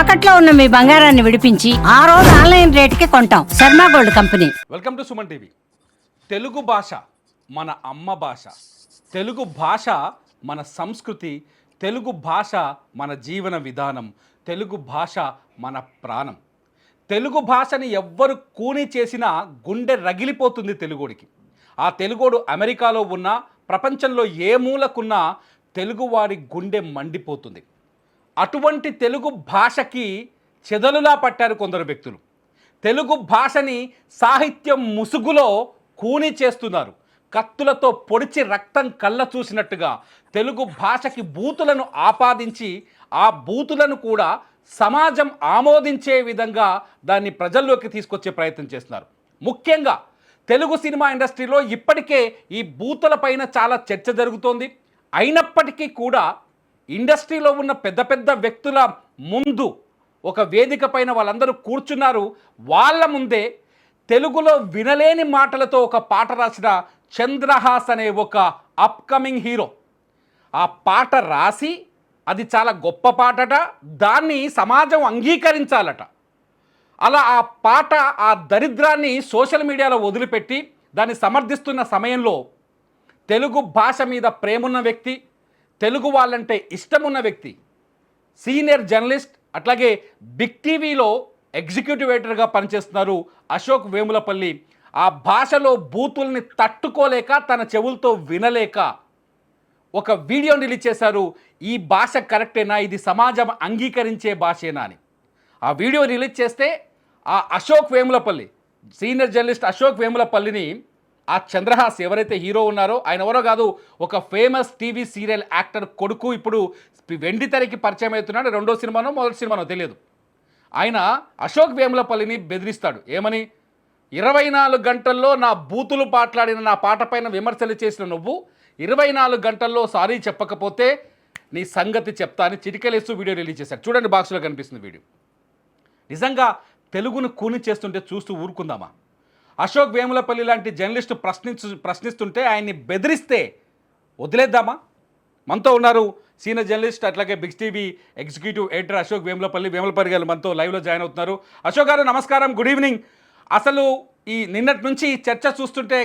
తాకట్లో ఉన్న మీ బంగారాన్ని విడిపించి ఆ రోజు ఆన్లైన్ రేటుకి కొంటాం. Sharma gold company. Welcome to Suman TV. Telugu భాష మన అమ్మ భాష, తెలుగు భాష మన సంస్కృతి, తెలుగు భాష మన జీవన విధానం, తెలుగు భాష మన ప్రాణం. తెలుగు భాషని ఎవ్వరు కూని చేసినా గుండె రగిలిపోతుంది తెలుగోడికి. ఆ తెలుగోడు అమెరికాలో ఉన్నా, ప్రపంచంలో ఏ మూలకున్నా తెలుగువారి గుండె మండిపోతుంది. అటువంటి తెలుగు భాషకి చెదలులా పట్టారు కొందరు వ్యక్తులు. తెలుగు భాషని సాహిత్యం ముసుగులో కూని చేస్తున్నారు. కత్తులతో పొడిచి రక్తం కళ్ళ చూసినట్టుగా తెలుగు భాషకి బూతులను ఆపాదించి ఆ బూతులను కూడా సమాజం ఆమోదించే విధంగా దాన్ని ప్రజల్లోకి తీసుకొచ్చే ప్రయత్నం చేస్తున్నారు. ముఖ్యంగా తెలుగు సినిమా ఇండస్ట్రీలో ఇప్పటికే ఈ బూతుల పైన చాలా చర్చ జరుగుతోంది. అయినప్పటికీ కూడా ఇండస్ట్రీలో ఉన్న పెద్ద పెద్ద వ్యక్తుల ముందు ఒక వేదిక పైన వాళ్ళందరూ కూర్చున్నారు. వాళ్ళ ముందే తెలుగులో వినలేని మాటలతో ఒక పాట రాసిన చంద్రహాస్ అనే ఒక అప్కమింగ్ హీరో ఆ పాట రాసి అది చాలా గొప్ప పాటట, దాన్ని సమాజం అంగీకరించాలట. అలా ఆ పాట ఆ దరిద్రాన్ని సోషల్ మీడియాలో వదిలిపెట్టి దాన్ని సమర్థిస్తున్న సమయంలో తెలుగు భాష మీద ప్రేమున్న వ్యక్తి, తెలుగు వాళ్ళంటే ఇష్టమున్న వ్యక్తి, సీనియర్ జర్నలిస్ట్, అట్లాగే బిగ్ టీవీలో ఎగ్జిక్యూటివ్ ఎడిటర్గా పనిచేస్తున్నారు అశోక్ వేములపల్లి. ఆ భాషలో బూతుల్ని తట్టుకోలేక తన చెవులతో వినలేక ఒక వీడియో రిలీజ్ చేశారు. ఈ భాష కరెక్టేనా, ఇది సమాజం అంగీకరించే భాషేనా అని. ఆ వీడియో రిలీజ్ చేస్తే ఆ అశోక్ వేములపల్లి, సీనియర్ జర్నలిస్ట్ అశోక్ వేములపల్లిని ఆ చంద్రహాస్ ఎవరైతే హీరో ఉన్నారో ఆయన ఎవరో కాదు, ఒక ఫేమస్ టీవీ సీరియల్ యాక్టర్ కొడుకు. ఇప్పుడు వెండితెరకి పరిచయం అవుతున్నాడు. రెండో సినిమానో మొదటి సినిమానో తెలియదు. ఆయన అశోక్ వేములపల్లిని బెదిరిస్తాడు. ఏమని? 24 గంటల్లో నా బూతులు పాటలాడిన నా పాట పైన విమర్శలు చేసిన నువ్వు 24 గంటల్లో సారీ చెప్పకపోతే నీ సంగతి చెప్తా అని చిటికలేస్తూ వీడియో రిలీజ్ చేశారు. చూడండి, బాక్స్లో కనిపిస్తుంది వీడియో. నిజంగా తెలుగును కూని చేస్తుంటే చూస్తూ ఊరుకుందామా? అశోక్ వేములపల్లి లాంటి జర్నలిస్టు ప్రశ్నిస్తుంటే ఆయన్ని బెదిరిస్తే వదిలేద్దామా? మనతో ఉన్నారు సీనియర్ జర్నలిస్ట్, అట్లాగే big TV executive editor Ashok Vemulapalli garu మనతో లైవ్లో జాయిన్ అవుతున్నారు. అశోక్ గారు నమస్కారం, గుడ్ ఈవినింగ్. అసలు ఈ నిన్నటి నుంచి ఈ చర్చ చూస్తుంటే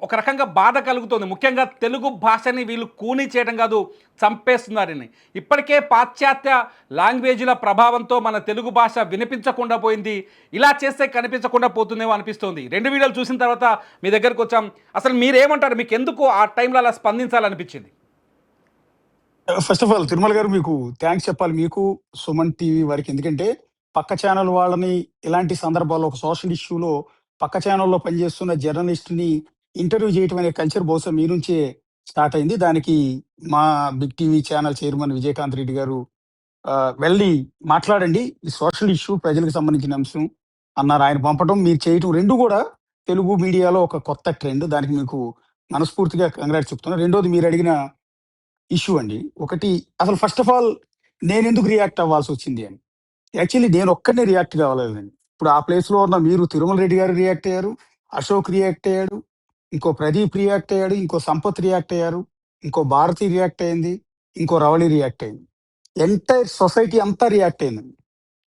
ఒక రకంగా బాధ కలుగుతుంది. ముఖ్యంగా తెలుగు భాషని వీళ్ళు కూని చేయడం కాదు, చంపేస్తున్నారని. ఇప్పటికే పాశ్చాత్య లాంగ్వేజ్ల ప్రభావంతో మన తెలుగు భాష వినిపించకుండా పోయింది. ఇలా చేస్తే కనిపించకుండా పోతుందేమో అనిపిస్తుంది. 2 వీడియోలు చూసిన తర్వాత మీ దగ్గరకు వచ్చాం. అసలు మీరేమంటారు? మీకు ఎందుకు ఆ టైంలో అలా స్పందించాలనిపించింది? ఫస్ట్ ఆఫ్ ఆల్ తిరుమల గారు మీకు థ్యాంక్స్ చెప్పాలి, మీకు సుమన్ టీవీ వారికి. ఎందుకంటే పక్క ఛానల్ వాళ్ళని ఇలాంటి సందర్భాల్లో ఒక సోషల్ ఇష్యూలో పక్క ఛానల్లో పనిచేస్తున్న జర్నలిస్ట్ని ఇంటర్వ్యూ చేయటం అనే కల్చర్ బహుశా మీ నుంచే స్టార్ట్ అయింది. దానికి మా big TV channel chairman Vijayakanth Reddy garu వెళ్ళి మాట్లాడండి, ఈ సోషల్ ఇష్యూ ప్రజలకు సంబంధించిన అంశం అన్నారు. ఆయన పంపడం, మీరు చేయటం, రెండు కూడా తెలుగు మీడియాలో ఒక కొత్త ట్రెండ్. దానికి మీకు మనస్ఫూర్తిగా కంగ్రాట్స్ చెప్తున్నా. రెండోది, మీరు అడిగిన ఇష్యూ అండి. ఒకటి, అసలు ఫస్ట్ ఆఫ్ ఆల్ నేను ఎందుకు రియాక్ట్ అవ్వాల్సి వచ్చింది అని. యాక్చువల్లీ నేను ఒక్కడనే రియాక్ట్ కావాలండి. ఇప్పుడు ఆ ప్లేస్లో ఉన్న మీరు, తిరుమల రెడ్డి గారు రియాక్ట్ అయ్యారు, అశోక్ రియాక్ట్ అయ్యాడు, ఇంకో ప్రదీప్ రియాక్ట్ అయ్యాడు, ఇంకో సంపత్ రియాక్ట్ అయ్యారు, ఇంకో భారతి రియాక్ట్ అయింది, ఇంకో రవళి రియాక్ట్ అయింది. ఎంటైర్ సొసైటీ అంతా రియాక్ట్ అయిందండి.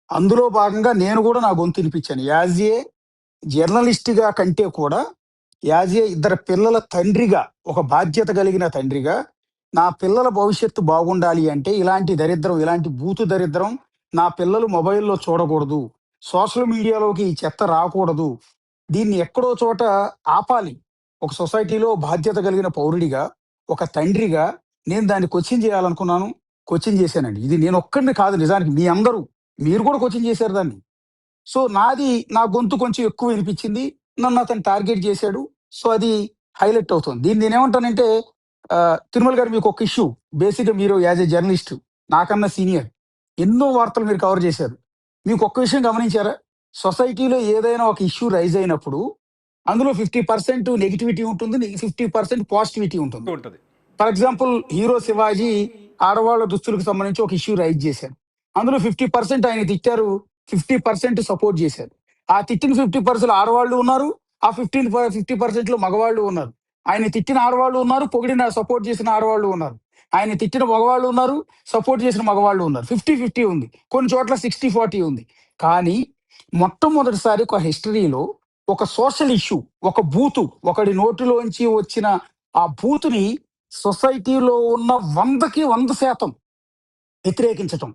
అందులో భాగంగా నేను కూడా నా గొంతు వినిపించాను. యాజ్ ఏ జర్నలిస్ట్గా కంటే కూడా యాజ్ ఏ ఇద్దరు పిల్లల తండ్రిగా, ఒక బాధ్యత కలిగిన తండ్రిగా, నా పిల్లల భవిష్యత్తు బాగుండాలి అంటే ఇలాంటి దరిద్రం, ఇలాంటి బూతు దరిద్రం నా పిల్లలు మొబైల్లో చూడకూడదు, సోషల్ మీడియాలోకి ఈ చెత్త రాకూడదు, దీన్ని ఎక్కడో చోట ఆపాలి. ఒక సొసైటీలో బాధ్యత కలిగిన పౌరుడిగా, ఒక తండ్రిగా నేను దాన్ని క్వశ్చన్ చేయాలనుకున్నాను. క్వశ్చన్ చేశానండి. ఇది నేను ఒక్కడిని కాదు, నిజానికి మీ అందరూ, మీరు కూడా క్వశ్చన్ చేశారు దాన్ని. సో నా గొంతు కొంచెం ఎక్కువ వినిపించింది, నన్ను అతను టార్గెట్ చేశాడు. సో అది హైలైట్ అవుతుంది. దీన్ని నేనేమంటానంటే, తిరుమల గారు మీకు ఒక ఇష్యూ, బేసిక్గా మీరు యాజ్ ఏ జర్నలిస్ట్ నాకన్నా సీనియర్, ఎన్నో వార్తలు మీరు కవర్ చేశారు. మీకు ఒక్క విషయం గమనించారా? సొసైటీలో ఏదైనా ఒక ఇష్యూ రైజ్ అయినప్పుడు అందులో 50% నెగిటివిటీ ఉంటుంది, 50% పాజిటివిటీ ఉంటుంది. ఫర్ ఎగ్జాంపుల్, హీరో శివాజీ ఆడవాళ్ళ దుస్తులకు సంబంధించి ఒక ఇష్యూ రైజ్ చేశారు. అందులో 50% ఆయన తిట్టారు, 50% సపోర్ట్ చేశారు. ఆ తిట్టిన 50% ఆడవాళ్ళు ఉన్నారు, ఆ 50% లో మగవాళ్ళు ఉన్నారు. ఆయన తిట్టిన ఆడవాళ్ళు ఉన్నారు, పొగిడిన సపోర్ట్ చేసిన ఆడవాళ్ళు ఉన్నారు. ఆయన తిట్టిన మగవాళ్ళు ఉన్నారు, సపోర్ట్ చేసిన మగవాళ్ళు ఉన్నారు. 50-50 ఉంది. కొన్ని చోట్ల 60-40 ఉంది. కానీ మొట్టమొదటిసారి ఒక హిస్టరీలో ఒక సోషల్ ఇష్యూ, ఒక బూతు, ఒకడి నోటిలోంచి వచ్చిన ఆ బూతుని సొసైటీలో ఉన్న 100కి 100% వ్యతిరేకించటం.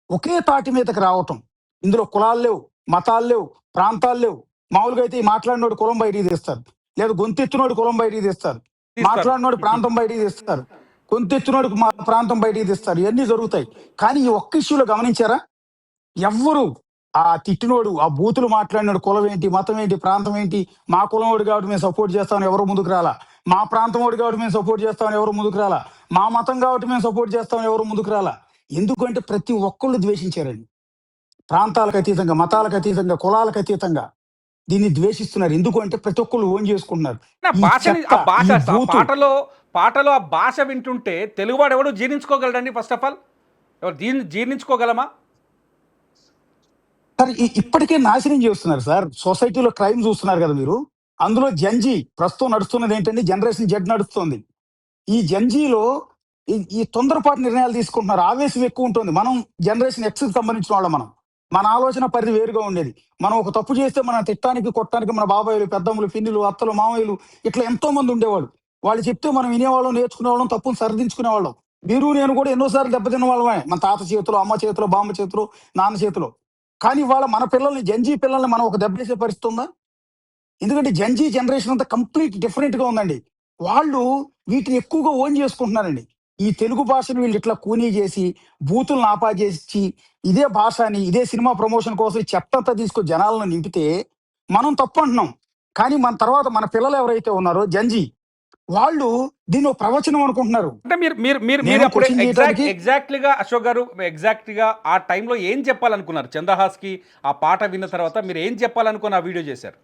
ఒకే తాటి మీదకి రావటం. ఇందులో కులాలు లేవు, మతాలు లేవు, ప్రాంతాలు లేవు. మామూలుగా అయితే ఈ మాట్లాడినోడు కులం బయటికి తీస్తారు. లేదా గొంతెత్తినోడు కులం బయటికి తీస్తారు. తీస్తారు. మాట్లాడినోడు ప్రాంతం బయటికి తీస్తారు. గొంతెత్తినోడికి మా ప్రాంతం బయటికి తీస్తారు. ఇవన్నీ జరుగుతాయి. కానీ ఈ ఒక్క ఇష్యూలో గమనించారా? ఎవ్వరు ఆ తిట్టినోడు, ఆ బూతులు మాట్లాడినాడు కులం ఏంటి, మతం ఏంటి, ప్రాంతం ఏంటి, మా కులం వాడు కాబట్టి మేము సపోర్ట్ చేస్తామని ఎవరు ముందుకు రాలా. మా ప్రాంతం వాడు కాబట్టి మేము సపోర్ట్ చేస్తామని ఎవరు ముందుకు రాలా. మా మతం కాబట్టి మేము సపోర్ట్ చేస్తామని ఎవరు ముందుకు రాలా. ఎందుకంటే ప్రతి ఒక్కళ్ళు ద్వేషించారండి. ప్రాంతాలకు అతీతంగా, మతాలకు అతీతంగా, కులాలకు అతీతంగా దీన్ని ద్వేషిస్తున్నారు. ఎందుకు అంటే ప్రతి ఒక్కళ్ళు ఓన్ చేసుకుంటున్నారు. ఆ ఈ భాషని చెత్త, ఆ భాష ఈ ఆ బూతు పాటలో ఆ భాష వింటుంటే తెలుగువాడు ఎవడు జీర్ణించుకోగలడండి? ఫస్ట్ ఆఫ్ ఆల్ ఎవరు జీర్ణించుకోగలమా? సార్ ఇప్పటికే నాశనం చేస్తున్నారు సార్. సొసైటీలో క్రైమ్ చూస్తున్నారు కదా మీరు. అందులో జంజీ ప్రస్తుతం నడుస్తున్నది ఏంటంటే జనరేషన్ జెడ్ నడుస్తుంది. ఈ జంజీలో ఈ ఈ తొందరపాటు నిర్ణయాలు తీసుకుంటున్నారు. ఆవేశం ఎక్కువ ఉంటుంది. మనం జనరేషన్ ఎక్స్ కి సంబంధించిన వాళ్ళం మనం. మన ఆలోచన పరిధి వేరుగా ఉండేది. మనం ఒక తప్పు చేస్తే మన తిట్టానికి, కొట్టడానికి మన బాబాయిలు, పెద్దమ్మలు, పిన్నులు, అత్తలు, మామయ్యలు ఇట్లా ఎంతో మంది ఉండేవాళ్ళు. వాళ్ళు చెప్తే మనం వినేవాళ్ళం, నేర్చుకునేవాళ్ళం, తప్పును సరిదించుకునేవాళ్ళం. మీరు నేను కూడా ఎన్నోసార్లు దెబ్బతిన్న వాళ్ళమే. మన తాత చేతిలో, అమ్మ చేతిలో, బామ్మ చేతిలో, నాన్న చేతిలో. కానీ ఇవాళ మన పిల్లల్ని, జంజీ పిల్లల్ని మనం ఒక దెబ్బేసే పరిస్థితి ఉందా? ఎందుకంటే జంజీ జనరేషన్ అంతా కంప్లీట్ డిఫరెంట్ గా ఉందండి. వాళ్ళు వీటిని ఎక్కువగా ఓన్ చేసుకుంటున్నారండి. ఈ తెలుగు భాషను వీళ్ళు ఇట్లా కూనీ చేసి, బూతులను ఆపాజేసి, ఇదే భాషని, ఇదే సినిమా ప్రమోషన్ కోసం ఈ చెత్తంతా తీసుకొని జనాలను నింపితే మనం తప్పు అంటున్నాం. కానీ మన తర్వాత మన పిల్లలు ఎవరైతే ఉన్నారో జంజీ, వాళ్ళు దీన్ని ఒక ప్రవచనం అనుకుంటున్నారు. అంటే మీరు మీరు మీరు మీరు నేను అప్పుడు క్వశ్చన్ చేయడానికి ఎగ్జాక్ట్లీగా అశోక్ గారు ఎగ్జాక్ట్గా ఆ టైంలో ఏం చెప్పాలనుకున్నారు? చంద్రహాస్కి ఆ పాట విన్న తర్వాత మీరు ఏం చెప్పాలనుకుని ఆ వీడియో చేశారు?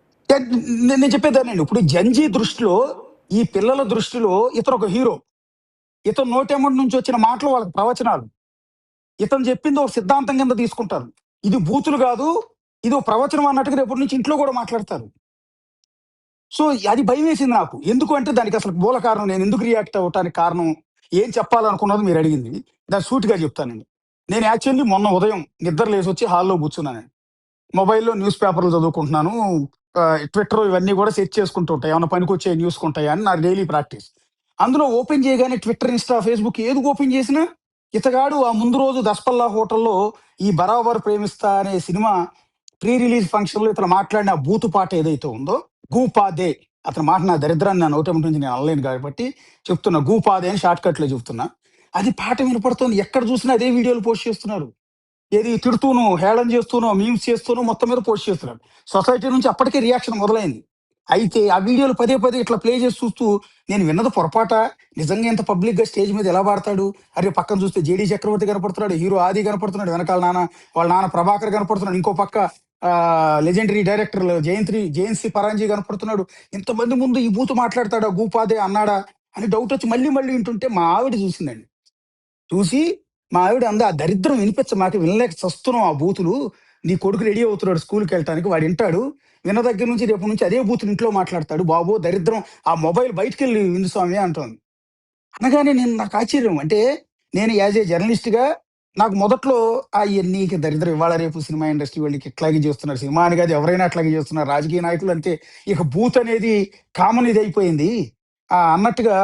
నేను చెప్పేదానండి. ఇప్పుడు జంజీ దృష్టిలో, ఈ పిల్లల దృష్టిలో ఇతను ఒక హీరో. ఇతను నోటెమ్మటి నుంచి వచ్చిన మాటలు వాళ్ళకి ప్రవచనాలు. ఇతను చెప్పింది ఒక సిద్ధాంతం కింద తీసుకుంటారు. ఇది బూతులు కాదు, ఇది ఒక ప్రవచనం అన్నట్టుగా రేపటి నుంచి ఇంట్లో కూడా మాట్లాడతారు. సో అది భయం వేసింది నాకు. ఎందుకు అంటే దానికి అసలు మూల కారణం, నేను ఎందుకు రియాక్ట్ అవ్వటానికి కారణం, ఏం చెప్పాలనుకున్నది మీరు అడిగింది. దాన్ని సూటిగా చెప్తానండి. నేను యాక్చువల్లీ మొన్న ఉదయం నిద్ర లేసి వచ్చి హాల్లో కూర్చున్నానండి. మొబైల్‌లో న్యూస్ పేపర్‌లు చదువుకుంటున్నాను. ట్విట్టర్ ఇవన్నీ కూడా సెర్చ్ చేసుకుంటూ ఉంటాయి. ఏమన్నా పనికొచ్చే న్యూస్ ఉంటాయా అని నా డైలీ ప్రాక్టీస్. అందులో ఓపెన్ చేయగానే ట్విట్టర్, ఇన్‌స్టా, ఫేస్‌బుక్ ఏది ఓపెన్ చేసినా ఇతగాడు ఆ ముందు రోజు 'దస్పల్లా' హోటల్‌లో ఈ 'బరాబర్ ప్రేమిస్తా' అనే సినిమా ప్రీ రిలీజ్ ఫంక్షన్‌లో ఇతను మాట్లాడిన ఆ బూతు పాట ఏదైతే ఉందో 'గూపాదే' అతని మాట, నా దరిద్రాన్ని నా నోటెమ్మటి నుంచి నేను అనలేను కాబట్టి చెప్తున్నా. 'గూపాదే' అని షార్ట్ కట్‌లో చెప్తున్నా. అది పాట వినపడుతోంది. ఎక్కడ చూసినా అదే వీడియోలు పోస్ట్ చేస్తున్నారు. ఏది తిడుతూను, హేళన చేస్తూనో, మీమ్స్ చేస్తూనో మొత్తం మీద పోస్ట్ చేస్తున్నాడు. సొసైటీ నుంచి అప్పటికే రియాక్షన్ మొదలైంది. అయితే ఆ వీడియోలు పదే పదే ఇట్లా ప్లే చేసి చూస్తూ నేను విన్నది పొరపాటా? నిజంగా ఇంత పబ్లిక్‌గా స్టేజ్ మీద ఎలా పాడతాడు? అరే పక్కన చూస్తే 'జేడీ చక్రవర్తి' కనపడుతున్నాడు, హీరో 'ఆది' కనపడుతున్నాడు, వెనకాల వాళ్ళ నాన్న 'ప్రభాకర్' కనపడుతున్నాడు, ఇంకో పక్క లెజెండరీ డైరెక్టర్ జయంతి పరాంజీ కనపడుతున్నాడు. ఇంతమంది ముందు ఈ బూతు మాట్లాడతాడా? 'గూపాదే' అన్నాడా? అని డౌట్ వచ్చి మళ్ళీ మళ్ళీ వింటుంటే మా ఆవిడ చూసిందండి. చూసి మా ఆవిడ అంది, "ఆ దరిద్రం వినిపించమాక, వినలేక చస్తున్నాం ఆ బూతులు. నీ కొడుకు రెడీ అవుతున్నాడు స్కూల్‌కెళ్ళటానికి. వాడు వింటాడు. విన్న దగ్గర నుంచి రేపటి నుంచి అదే బూతులు ఇంట్లో మాట్లాడతాడు. బాబో దరిద్రం, ఆ మొబైల్ బయటికెళ్ళి విను స్వామి" అంటోంది. అనగానే నాకు ఆశ్చర్యం. అంటే నేను యాజ్ ఏ జర్నలిస్ట్‌గా నాకు మొదట్లో ఇయన్నీ దరిద్రం, ఇవాళ రేపు సినిమా ఇండస్ట్రీ వాళ్ళకి ఇట్లాగే చేస్తున్నారు. సినిమా అని కాదు, ఎవరైనా అట్లాగే చేస్తున్నారు. రాజకీయ నాయకులు అంతే. ఇక బూత్ అనేది కామన్ ఇదయిపోయింది. అన్నట్టుగా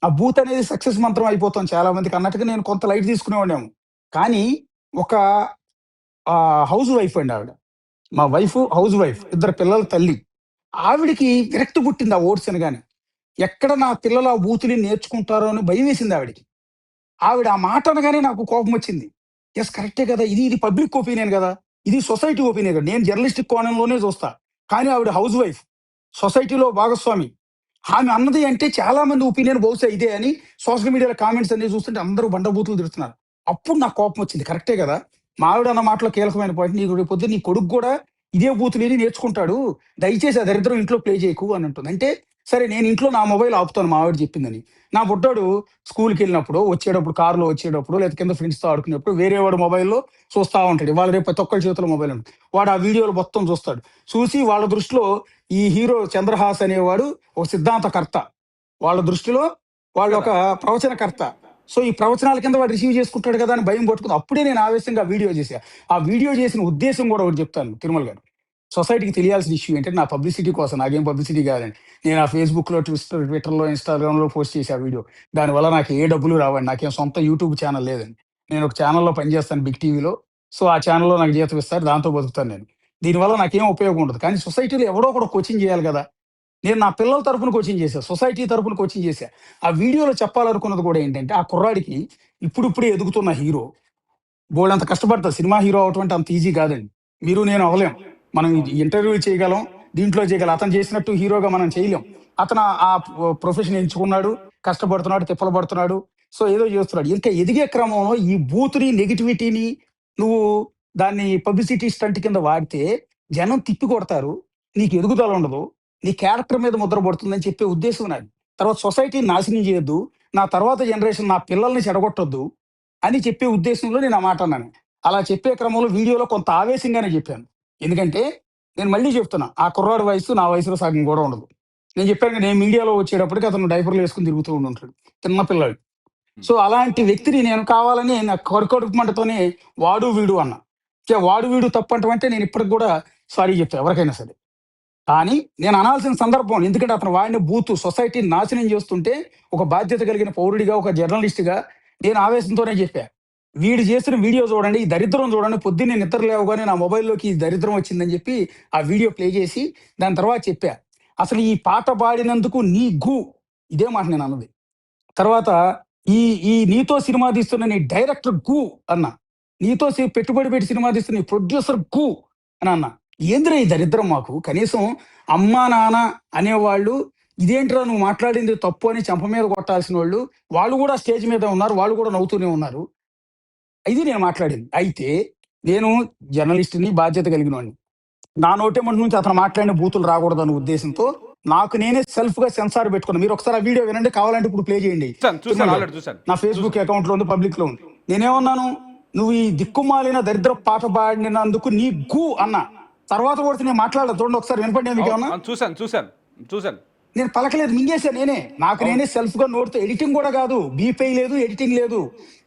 ఆ బూత్ అనేది సక్సెస్ మంత్రం అయిపోతుంది చాలా మందికి అన్నట్టుగా నేను కొంత లైట్ తీసుకునేవాడినేమో. కానీ ఒక హౌస్ వైఫ్ అండి ఆవిడ. మా వైఫ్ హౌస్ వైఫ్. ఇద్దరు పిల్లల తల్లి. ఆవిడకి విరక్తి పుట్టింది ఆ ఓట్స్ అనగానే. ఎక్కడ నా పిల్లలు ఆ బూతులు నేర్చుకుంటారో అని భయమేసింది ఆవిడకి. ఆవిడ ఆ మాట అనగానే నాకు కోపమొచ్చింది. యెస్, కరెక్టే కదా! ఇది పబ్లిక్ ఒపీనియన్ గదా! ఇది సొసైటీ ఒపీనియన్ గదా! నేను జర్నలిస్టిక్ కోణంలోనే చూస్తా. కానీ ఆవిడ హౌస్ వైఫ్. సొసైటీలో భాగస్వామి. ఆమె అన్నది అంటే చాలా మంది ఒపీనియన్ బహుశా ఇదే అని సోషల్ మీడియాలో కామెంట్స్ అన్ని చూస్తుంటే అందరూ బండబూతులు తిడుతున్నారు. అప్పుడు నాకు కోపమొచ్చింది. కరెక్టే గదా! మా ఆవిడ అన్న మాటలో కీలకమైన పాయింట్, నీకు రేపొద్దున నీ కొడుకు గూడా ఇదే బూతులు విని నేర్చుకుంటాడు. దయచేసి ఆ దరిద్రం ఇంట్లో ప్లే చేయకు అని అంటుంది. అంటే సరే నేను ఇంట్లో నా మొబైల్ ఆపుతాను మా ఆవిడ చెప్పిందని. నా బుడ్డోడు స్కూల్‌కెళ్ళినప్పుడో, వచ్చేటప్పుడు కారులో వచ్చేటప్పుడో, లేతే కింద ఫ్రెండ్స్‌తో ఆడుకునేప్పుడు వేరే వాడి మొబైల్‌లో చూస్తా ఉంటాడు. ఇవాళ రేపు ప్రతి ఒక్కరి చేతిలో మొబైల్ ఉంటుంది. వాడు ఆ వీడియోలు మొత్తం చూస్తాడు. చూసి వాళ్ళ దృష్టిలో ఈ హీరో చంద్రహాస్ అనేవాడు ఒక సిద్ధాంతకర్త. వాళ్ళ దృష్టిలో వాళ్ళొక కదా! ప్రవచనకర్త. సో ఈ ప్రవచనాల కింద వాడు రిసీవ్ చేసుకుంటాడు కదా అని భయం పట్టుకుంది. అప్పుడే నేను ఆవేశంగా వీడియో చేశా. ఆ వీడియో చేసిన ఉద్దేశం కూడా ఒకటి చెప్తాను తిరుమల గారు. సొసైటీకి తెలియాల్సిన ఇష్యూ ఏంటంటే నా పబ్లిసిటీ కోసం, నాకేం పబ్లిసిటీ కాదండి. నేను ఆ ఫేస్‌బుక్‌లో, ట్విట్టర్‌లో, ఇన్‌స్టాగ్రామ్‌లో పోస్ట్ చేశా ఆ వీడియో. దానివల్ల నాకు ఏ డబ్బులు రావండి. నాకేం సొంత యూట్యూబ్ ఛానల్ లేదండి. నేను ఒక ఛానల్‌లో పనిచేస్తాను బిగ్ టీవీలో. సో, ఆ ఛానల్‌లో నాకు జీతం ఇస్తారు. దాంతో బతుకుతాను నేను. దీనివల్ల నాకేం ఉపయోగం ఉండదు. కానీ సొసైటీలో ఎవడో ఒకడు కోచింగ్ చేయాలి గదా! నేను నా పిల్లల తరపున కోచింగ్ చేశా. సొసైటీ తరపున కోచింగ్ చేశా. ఆ వీడియోలో చెప్పాలనుకున్నది కూడా ఏంటంటే, ఆ కుర్రాడికి ఇప్పుడిప్పుడే ఎదుగుతున్న హీరో బోలెడంత కష్టపడతారు. సినిమా హీరో అవ్వటం అంటే అంత ఈజీ కాదండి. మీరు నేను అవ్వలేం. మనం అవును. ఇంటర్వ్యూలు చేయగలం. దీంట్లో చేయగలం. అతను చేసినట్టు హీరోగా మనం చేయలేం. అతను ఆ ప్రొఫెషన్ ఎంచుకున్నాడు. కష్టపడుతున్నాడు, తిప్పలు పడుతున్నాడు. సో, ఏదో చేస్తున్నాడు. ఇంకా ఎదిగే క్రమంలో ఈ బూతుని, నెగటివిటీని నువ్వు దాన్ని పబ్లిసిటీ స్టంట్ కింద వాడితే జనం తిప్పి కొడతారు. నీకు ఎదుగుదల ఉండదు. నీ క్యారెక్టర్ మీద ముద్ర పడుతుందని చెప్పే ఉద్దేశం నాది. తర్వాత సొసైటీని నాశనం చేయొద్దు. నా తర్వాత జనరేషన్ నా పిల్లల్ని చెడగొట్టొద్దు అని చెప్పే ఉద్దేశంలో నేను ఆ మాట అన్నాను. అలా చెప్పే క్రమంలో వీడియోలో కొంత ఆవేశంగానే చెప్పాను. ఎందుకంటే నేను మళ్ళీ చెప్తున్నా. ఆ కుర్రాడి వయస్సు నా వయసులో సగం కూడా ఉండదు. నేను చెప్పాను కదా! నేను మీడియాలో వచ్చేటప్పటికి అతను డైపర్‌లు వేసుకొని తిరుగుతూ ఉండుంటాడు. చిన్న పిల్లాడు. హ్మ్. సో, అలాంటి వ్యక్తిని నేను కావాలని నా కడుపు మంటతోనే వాడు, వీడు అన్నా. వాడు, వీడు తప్పంటం అంటే నేను ఇప్పటికి కూడా సారీ చెప్తా ఎవరికైనా సరే. కానీ నేను అనాల్సిన సందర్భం ఎందుకంటే అతను వాడిన బూతు సొసైటీని నాశనం చేస్తుంటే ఒక బాధ్యత కలిగిన పౌరుడిగా, ఒక జర్నలిస్ట్‌గా నేను ఆవేశంతోనే చెప్పా. వీడు చేసిన వీడియో చూడండి, ఈ దరిద్రం చూడండి. పొద్దున్నే నిద్ర లేవగానే నా మొబైల్‌లోకి ఈ దరిద్రం వచ్చిందని చెప్పి ఆ వీడియో ప్లే చేసి దాని తర్వాత చెప్పా. అసలు ఈ పాట పాడినందుకు నీ గు ఇదే మాట నేను అన్నది. తర్వాత ఈ ఈ నీతో సినిమా తీస్తున్న నీ డైరెక్టర్ గు అన్నా. నీతో పెట్టుబడి పెట్టి సినిమా తీస్తున్న నీ ప్రొడ్యూసర్ గు అని అన్నా. ఏందిరా ఈ దరిద్రం మాకు? కనీసం అమ్మా, నాన్న అనేవాళ్ళు ఇదేంట్రా నువ్వు మాట్లాడింది తప్పు అని చెంప మీద కొట్టాల్సినోళ్ళు, వాళ్ళు గూడా స్టేజ్ మీద ఉన్నారు. వాళ్ళు గూడా నవ్వుతూనే ఉన్నారు. ఇది నేను మాట్లాడింది. అయితే నేను జర్నలిస్ట్‌ని, బాధ్యత కలిగినోడిని. నా నోటెమ్మట నుంచి అతను మాట్లాడిన బూతులు రాకూడదన్న ఉద్దేశంతో నాకు నేనే సెల్ఫ్‌గా సెన్సార్ పెట్టుకున్నా. మీరొకసారి ఆ వీడియో వినండి. కావాలంటే ఇప్పుడు ప్లే చేయండి. చూసాను. తిరుమల గారు. ఆల్రెడీ చూసాను. నా ఫేస్‌బుక్ అకౌంట్‌లో ఉంది. పబ్లిక్‌లో ఉంది. నేనేమన్నాను? "నువ్వు ఈ దిక్కుమాలిన దరిద్రపు పాట పాడినందుకు నీ గు" అన్నా. తర్వాత కూడా నేను మాట్లాడలేదు. చూడండి ఒకసారి వినపడిందా అవును. మీకేమన్నా? అవును. చూసాను. నేను పలకలేదు. మింగేసా నేనే. నాకు అవును. నేనే సెల్ఫ్‌గా నోటితో ఎడిటింగ్ కూడా కాదు. బీపై లేదు, ఎడిటింగ్ లేదు.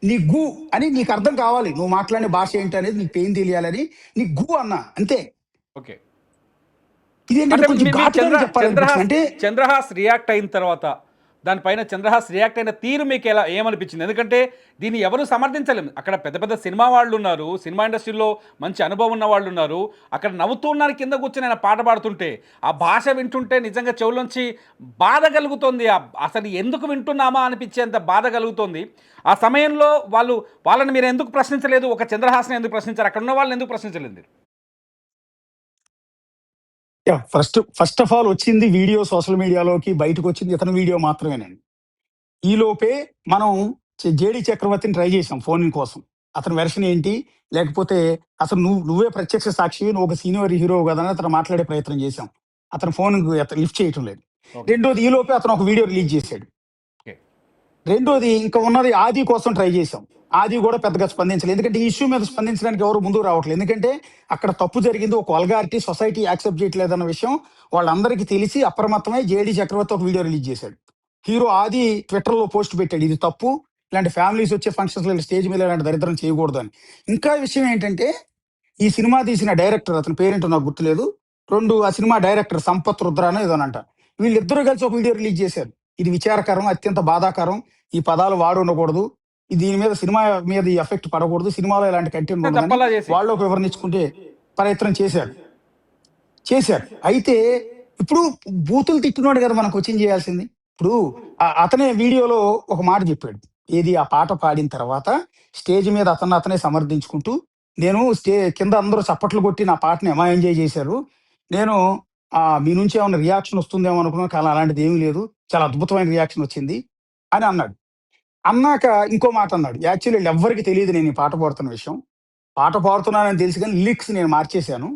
నీ గు అని నీకు అర్థం కావాలి. నువ్వు మాట్లాడిన భాష ఏంటనేది నీకు పెయిన్ తెలియాలని నీ గు అన్నా. అంతే. ఓకే. ఇదేంటంటే అంటే కొంచెం మీరు ఘాటుగానే చెప్పాలనిపించింది. అంటే చంద్రహాస్ రియాక్ట్ అయిన తర్వాత దానిపైన చంద్రహాస్ రియాక్ట్ అయిన తీరు మీకు ఏమనిపించింది? ఎందుకంటే దీన్ని ఎవరు సమర్థించలేము. అక్కడ పెద్ద పెద్ద సినిమా వాళ్ళు ఉన్నారు. సినిమా ఇండస్ట్రీలో మంచి అనుభవం ఉన్న వాళ్ళు ఉన్నారు. అక్కడ నవ్వుతూ ఉన్నారు కింద కూర్చొని ఆయన పాట పాడుతుంటే. ఆ భాష వింటుంటే నిజంగా చెవులోంచి బాధ కలుగుతోంది. అసలు ఎందుకు వింటున్నామా అనిపించేంత బాధ కలుగుతోంది. ఆ సమయంలో వాళ్ళని మీరు ఎందుకు ప్రశ్నించలేదు? ఒక చంద్రహాస్‌ని ఎందుకు ప్రశ్నించారు? అక్కడ ఉన్న వాళ్ళని ఎందుకు ప్రశ్నించలేదు మీరు? ఫస్ట్ ఆఫ్ ఆల్ వచ్చింది వీడియో సోషల్ మీడియాలోకి బయటకొచ్చింది ఇతని వీడియో మాత్రమేనండి. ఈలోపే మనం 'జేడీ చక్రవర్తిని' ట్రై చేసాం ఫోనింగ్ కోసం. అతని వెర్షన్ ఏంటి? లేకపోతే అసలు నువ్వే ప్రత్యక్ష సాక్షివి. నువ్వు ఒక సీనియర్ హీరోవు గదా! అని అతను మాట్లాడే ప్రయత్నం చేసాం. అతని ఫోన్‌కు లిఫ్ట్ చేయటం లేదు. ఓకే. రెండోది ఈలోపే అతను ఒక వీడియో రిలీజ్ చేసాడు. ఓకే. రెండోది ఇంకా ఉన్నది 'ఆది' కోసం ట్రై చేసాం. 'ఆది' గూడా పెద్దగా స్పందించలేదు. ఎందుకంటే ఈ ఇష్యూ మీద స్పందించడానికి ఎవరు ముందుకు రావట్లేదు. ఎందుకంటే అక్కడ తప్పు జరిగింది. ఒక వల్గారిటీ సొసైటీ యాక్సెప్ట్ చేయట్లేదన్న విషయం వాళ్ళందరికీ తెలిసి అప్రమత్తమై 'జేడీ చక్రవర్తి' ఒక వీడియో రిలీజ్ చేశాడు. హీరో 'ఆది' ట్విట్టర్‌లో పోస్ట్ పెట్టాడు. ఇది తప్పు. ఇలాంటి ఫ్యామిలీస్ వచ్చే ఫంక్షన్స్‌లో స్టేజ్ మీద ఇలాంటి దరిద్రం చేయకూడదని. ఇంకా విషయం ఏంటంటే ఈ సినిమా తీసిన డైరెక్టర్ అతని పేరేంటో నాకు గుర్తులేదు. ఆ సినిమా డైరెక్టర్ 'సంపత్ రుద్రానో' ఏదోనంట. వీళ్ళిద్దరూ కలిసి ఒక వీడియో రిలీజ్ చేశారు. ఇది విచారకరం, అత్యంత బాధాకరం. ఈ పదాలు వాడి ఉండకూడదు. దీని మీద సినిమా మీద ఈ ఎఫెక్ట్ పడకూడదు. సినిమాలో ఇలాంటి కంటెంట్ ఉండదని తప్పలా చేసి. వాళ్ళు ఒక వివరణ ఇచ్చుకుంటే ప్రయత్నం చేశారు. అయితే ఇప్పుడు బూతులు తిట్టినోడు కదా మనం క్వెషన్ చేయాల్సింది. ఇప్పుడు అతనే వీడియోలో ఒక మాట చెప్పాడు. ఏది ఆ పాట పాడిన తర్వాత స్టేజ్ మీద అతనే సమర్థించుకుంటూ, నేను కింద అందరూ చప్పట్లు కొట్టి నా పాటని ఎంజాయ్ చేశారు. నేను మీ నుంచి ఏమన్నా రియాక్షన్ వస్తుందేమో అనుకున్నాను. కానీ అలాంటిది ఏమీ లేదు. చాలా అద్భుతమైన రియాక్షన్ వచ్చింది అని అన్నాడు. అన్నాక ఇంకో మాట అన్నాడు. యాక్చువల్లీ ఈళ్ళెవ్వరికీ తెలీదు నేను ఈ పాట పాడుతున్న విషయం. పాట పాడుతున్నానని తెలుసు గానీ లిరిక్స్‌ని నేను మార్చేశాను.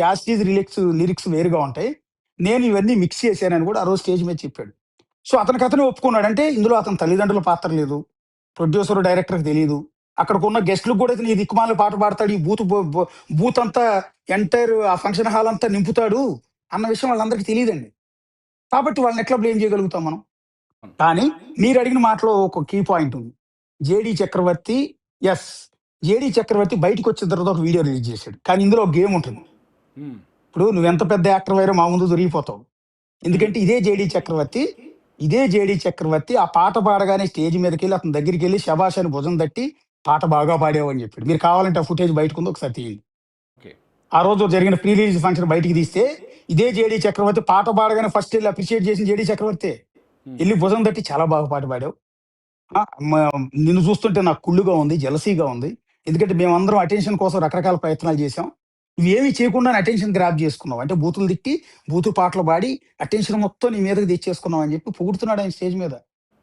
యాజ్ ఇట్ ఈజ్ లిరిక్స్ వేరుగా ఉంటాయి. నేను ఇవన్నీ మిక్స్ చేశానని కూడా ఆ రోజు స్టేజ్ మీద చెప్పాడు. సో, అతనే ఒప్పుకున్నాడు. అంటే ఇందులో అతని తల్లిదండ్రుల పాత్ర లేదు. ప్రొడ్యూసర్, డైరెక్టర్‌కి తెలీదు. అక్కడికున్న గెస్ట్‌లకు కూడా ఇతను ఈ దిక్కుమాలిన పాట పాడతాడు. ఈ బూతు బొ బొ బూతంతా ఎంటైర్ ఆ ఫంక్షన్ హాల్ అంతా నింపుతాడు అన్న విషయం వాళ్ళందరికీ తెలీదండి. కాబట్టి వాళ్ళని ఎట్లా బ్లేమ్ చేయగలుగుతాం మనం? కానీ మీరు అడిగిన మాటలో ఒక కీ పాయింట్ ఉంది. జేడీ చక్రవర్తి ఎస్. జేడీ చక్రవర్తి బయటకు వచ్చిన తర్వాత ఒక వీడియో రిలీజ్ చేశాడు. కానీ ఇందులో ఒక గేమ్ ఉంటుంది. ఉమ్, ఇప్పుడు నువ్వెంత పెద్ద యాక్టర్ అయినా మా ముందు దొరికిపోతావు. ఎందుకంటే ఇదే జేడీ చక్రవర్తి ఆ పాట పాడగానే స్టేజ్ మీదకి వెళ్ళి అతని దగ్గరికి వెళ్ళి శభాష్ అని భుజం తట్టి పాట బాగా పాడావు అని చెప్పాడు. మీరు కావాలంటే ఆ ఫుటేజ్ బయటకు ఉంది, ఒకసారి తీయండి. ఓకే. ఆ రోజు జరిగిన ప్రీ రిలీజ్ ఫంక్షన్ బయటికి తీస్తే ఇదే జేడీ చక్రవర్తి పాట పాడగానే ఫస్ట్ వెళ్ళి అప్రిషియేట్ చేసిన జేడీ చక్రవర్తి వెళ్ళి భుజం తట్టి చాలా బాగా పాట పాడావు. ఆ, నిన్ను చూస్తుంటే నాకు కుళ్ళుగా ఉంది, జలసీగా ఉంది. ఎందుకంటే మేమందరం అటెన్షన్ కోసం రకరకాల ప్రయత్నాలు చేశాం. నువ్వేమీ చేయకుండా అటెన్షన్ గ్రాప్ చేసుకున్నావు. అంటే బూతులు తిట్టి బూతు పాటలు పాడి అటెన్షన్ మొత్తం నీ మీదకి తెచ్చేసుకున్నావు అని చెప్పి పొగుడుతున్నాడు ఆయన స్టేజ్ మీద.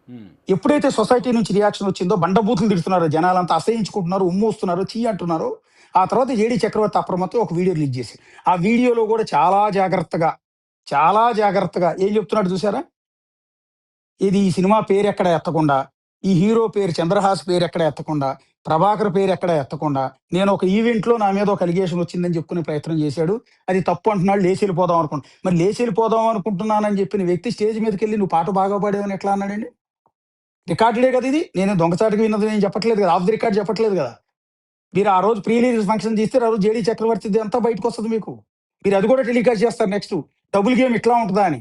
ఉమ్, ఎప్పుడైతే సొసైటీ నుంచి రియాక్షన్ వచ్చిందో బండబూతులు తిడుతున్నారు, జనాలంతా అసహించుకుంటున్నారు, ఉమ్మూస్తున్నారు, చీ అంటున్నారు. ఆ తర్వాత జేడీ చక్రవర్తి అప్రమత్తం ఒక వీడియో రిలీజ్ చేసి ఆ వీడియోలో కూడా చాలా జాగ్రత్తగా ఏం చెప్తున్నాడు చూసారా? ఇది ఈ సినిమా పేరు ఎక్కడ ఎత్తకుండా, ఈ హీరో పేరు చంద్రహాస్ పేరు ఎక్కడ ఎత్తకుండా, ప్రభాకర్ పేరు ఎక్కడ ఎత్తకుండా, నేను ఒక ఈవెంట్ లో నా మీద ఒక అలిగేషన్ వచ్చిందని చెప్పుకునే ప్రయత్నం చేశాడు. అది తప్పు అంటున్నాడు. లేచి వెళ్ళిపోదాం అనుకుంటా. మరి లేచి వెళ్ళిపోదాం అనుకుంటున్నానని చెప్పిన వ్యక్తి స్టేజ్ మీదకి వెళ్ళి నువ్వు పాట బాగా పాడేవని ఎట్లా అన్నాడండి? రికార్డులే కదా ఇది. నేను దొంగచాటుగా విన్నది నేను చెప్పట్లేదు కదా, ఆఫ్ ది రికార్డ్ చెప్పట్లేదు కదా. మీరు ఆ రోజు ప్రీ రిలీజ్ ఫంక్షన్ చేస్తే ఆ రోజు జేడీ చక్రవర్తిది అంతా బయటకు వస్తుంది మీకు. మీరు అది కూడా టెలికాస్ట్ చేస్తారు నెక్స్ట్. డబుల్ గేమ్ ఇట్లా ఉంటుందా అని.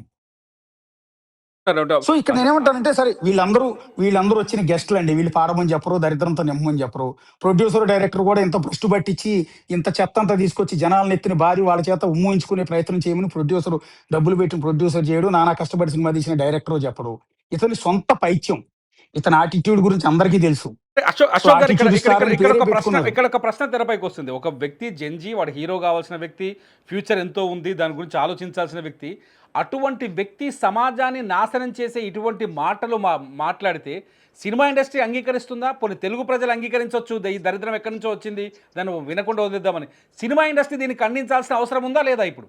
సో ఇక్కడ నేనేమంటానంటే సరే వీళ్ళందరూ వచ్చిన గెస్ట్లు అండి. వీళ్ళు పాడమని చెప్పరు, దరిద్రంతో నిమ్మని చెప్పరు. ప్రొడ్యూసర్ డైరెక్టర్ కూడా ఇంత భ్రష్టు పట్టించి ఇంత చెత్త అంతా తీసుకొచ్చి జనాలను ఎత్తిన భారీ వాళ్ళ చేత ఉమ్మూయించుకునే ప్రయత్నం చేయమని ప్రొడ్యూసర్ డబ్బులు పెట్టిన ప్రొడ్యూసర్ చేయడు, నానా కష్టపడి సినిమా తీసిన డైరెక్టర్ చెప్పడు. ఇతని సొంత పైత్యం, ఇతని ఆటిట్యూడ్ గురించి అందరికీ తెలుసు. అశోక్ సో అశోక్ గారు, ఇక్కడ ఆటిట్యూడ్ ఇక్కడ స్టార్ ఇక్కడ అని ఇక్కడ పేరే ఒక ప్రశ్న పెట్టుకున్నారు. ఇక్కడ ఒక ప్రశ్న తెరపైకి వస్తుంది. ఒక వ్యక్తి జెన్జీ, వాడు హీరో కావాల్సిన వ్యక్తి, ఫ్యూచర్ ఎంతో ఉంది, దాని గురించి ఆలోచించాల్సిన వ్యక్తి. అటువంటి వ్యక్తి సమాజాన్ని నాశనం చేసే ఇటువంటి మాటలు మాట్లాడితే సినిమా ఇండస్ట్రీ అంగీకరిస్తుందా? పోనీ తెలుగు ప్రజలు అంగీకరించవచ్చు, ఈ దరిద్రం ఎక్కడి నుంచో వచ్చింది, దాన్ని వినకుండా వదిలేద్దామని. సినిమా ఇండస్ట్రీ దీన్ని ఖండించాల్సిన అవసరం ఉందా లేదా ఇప్పుడు?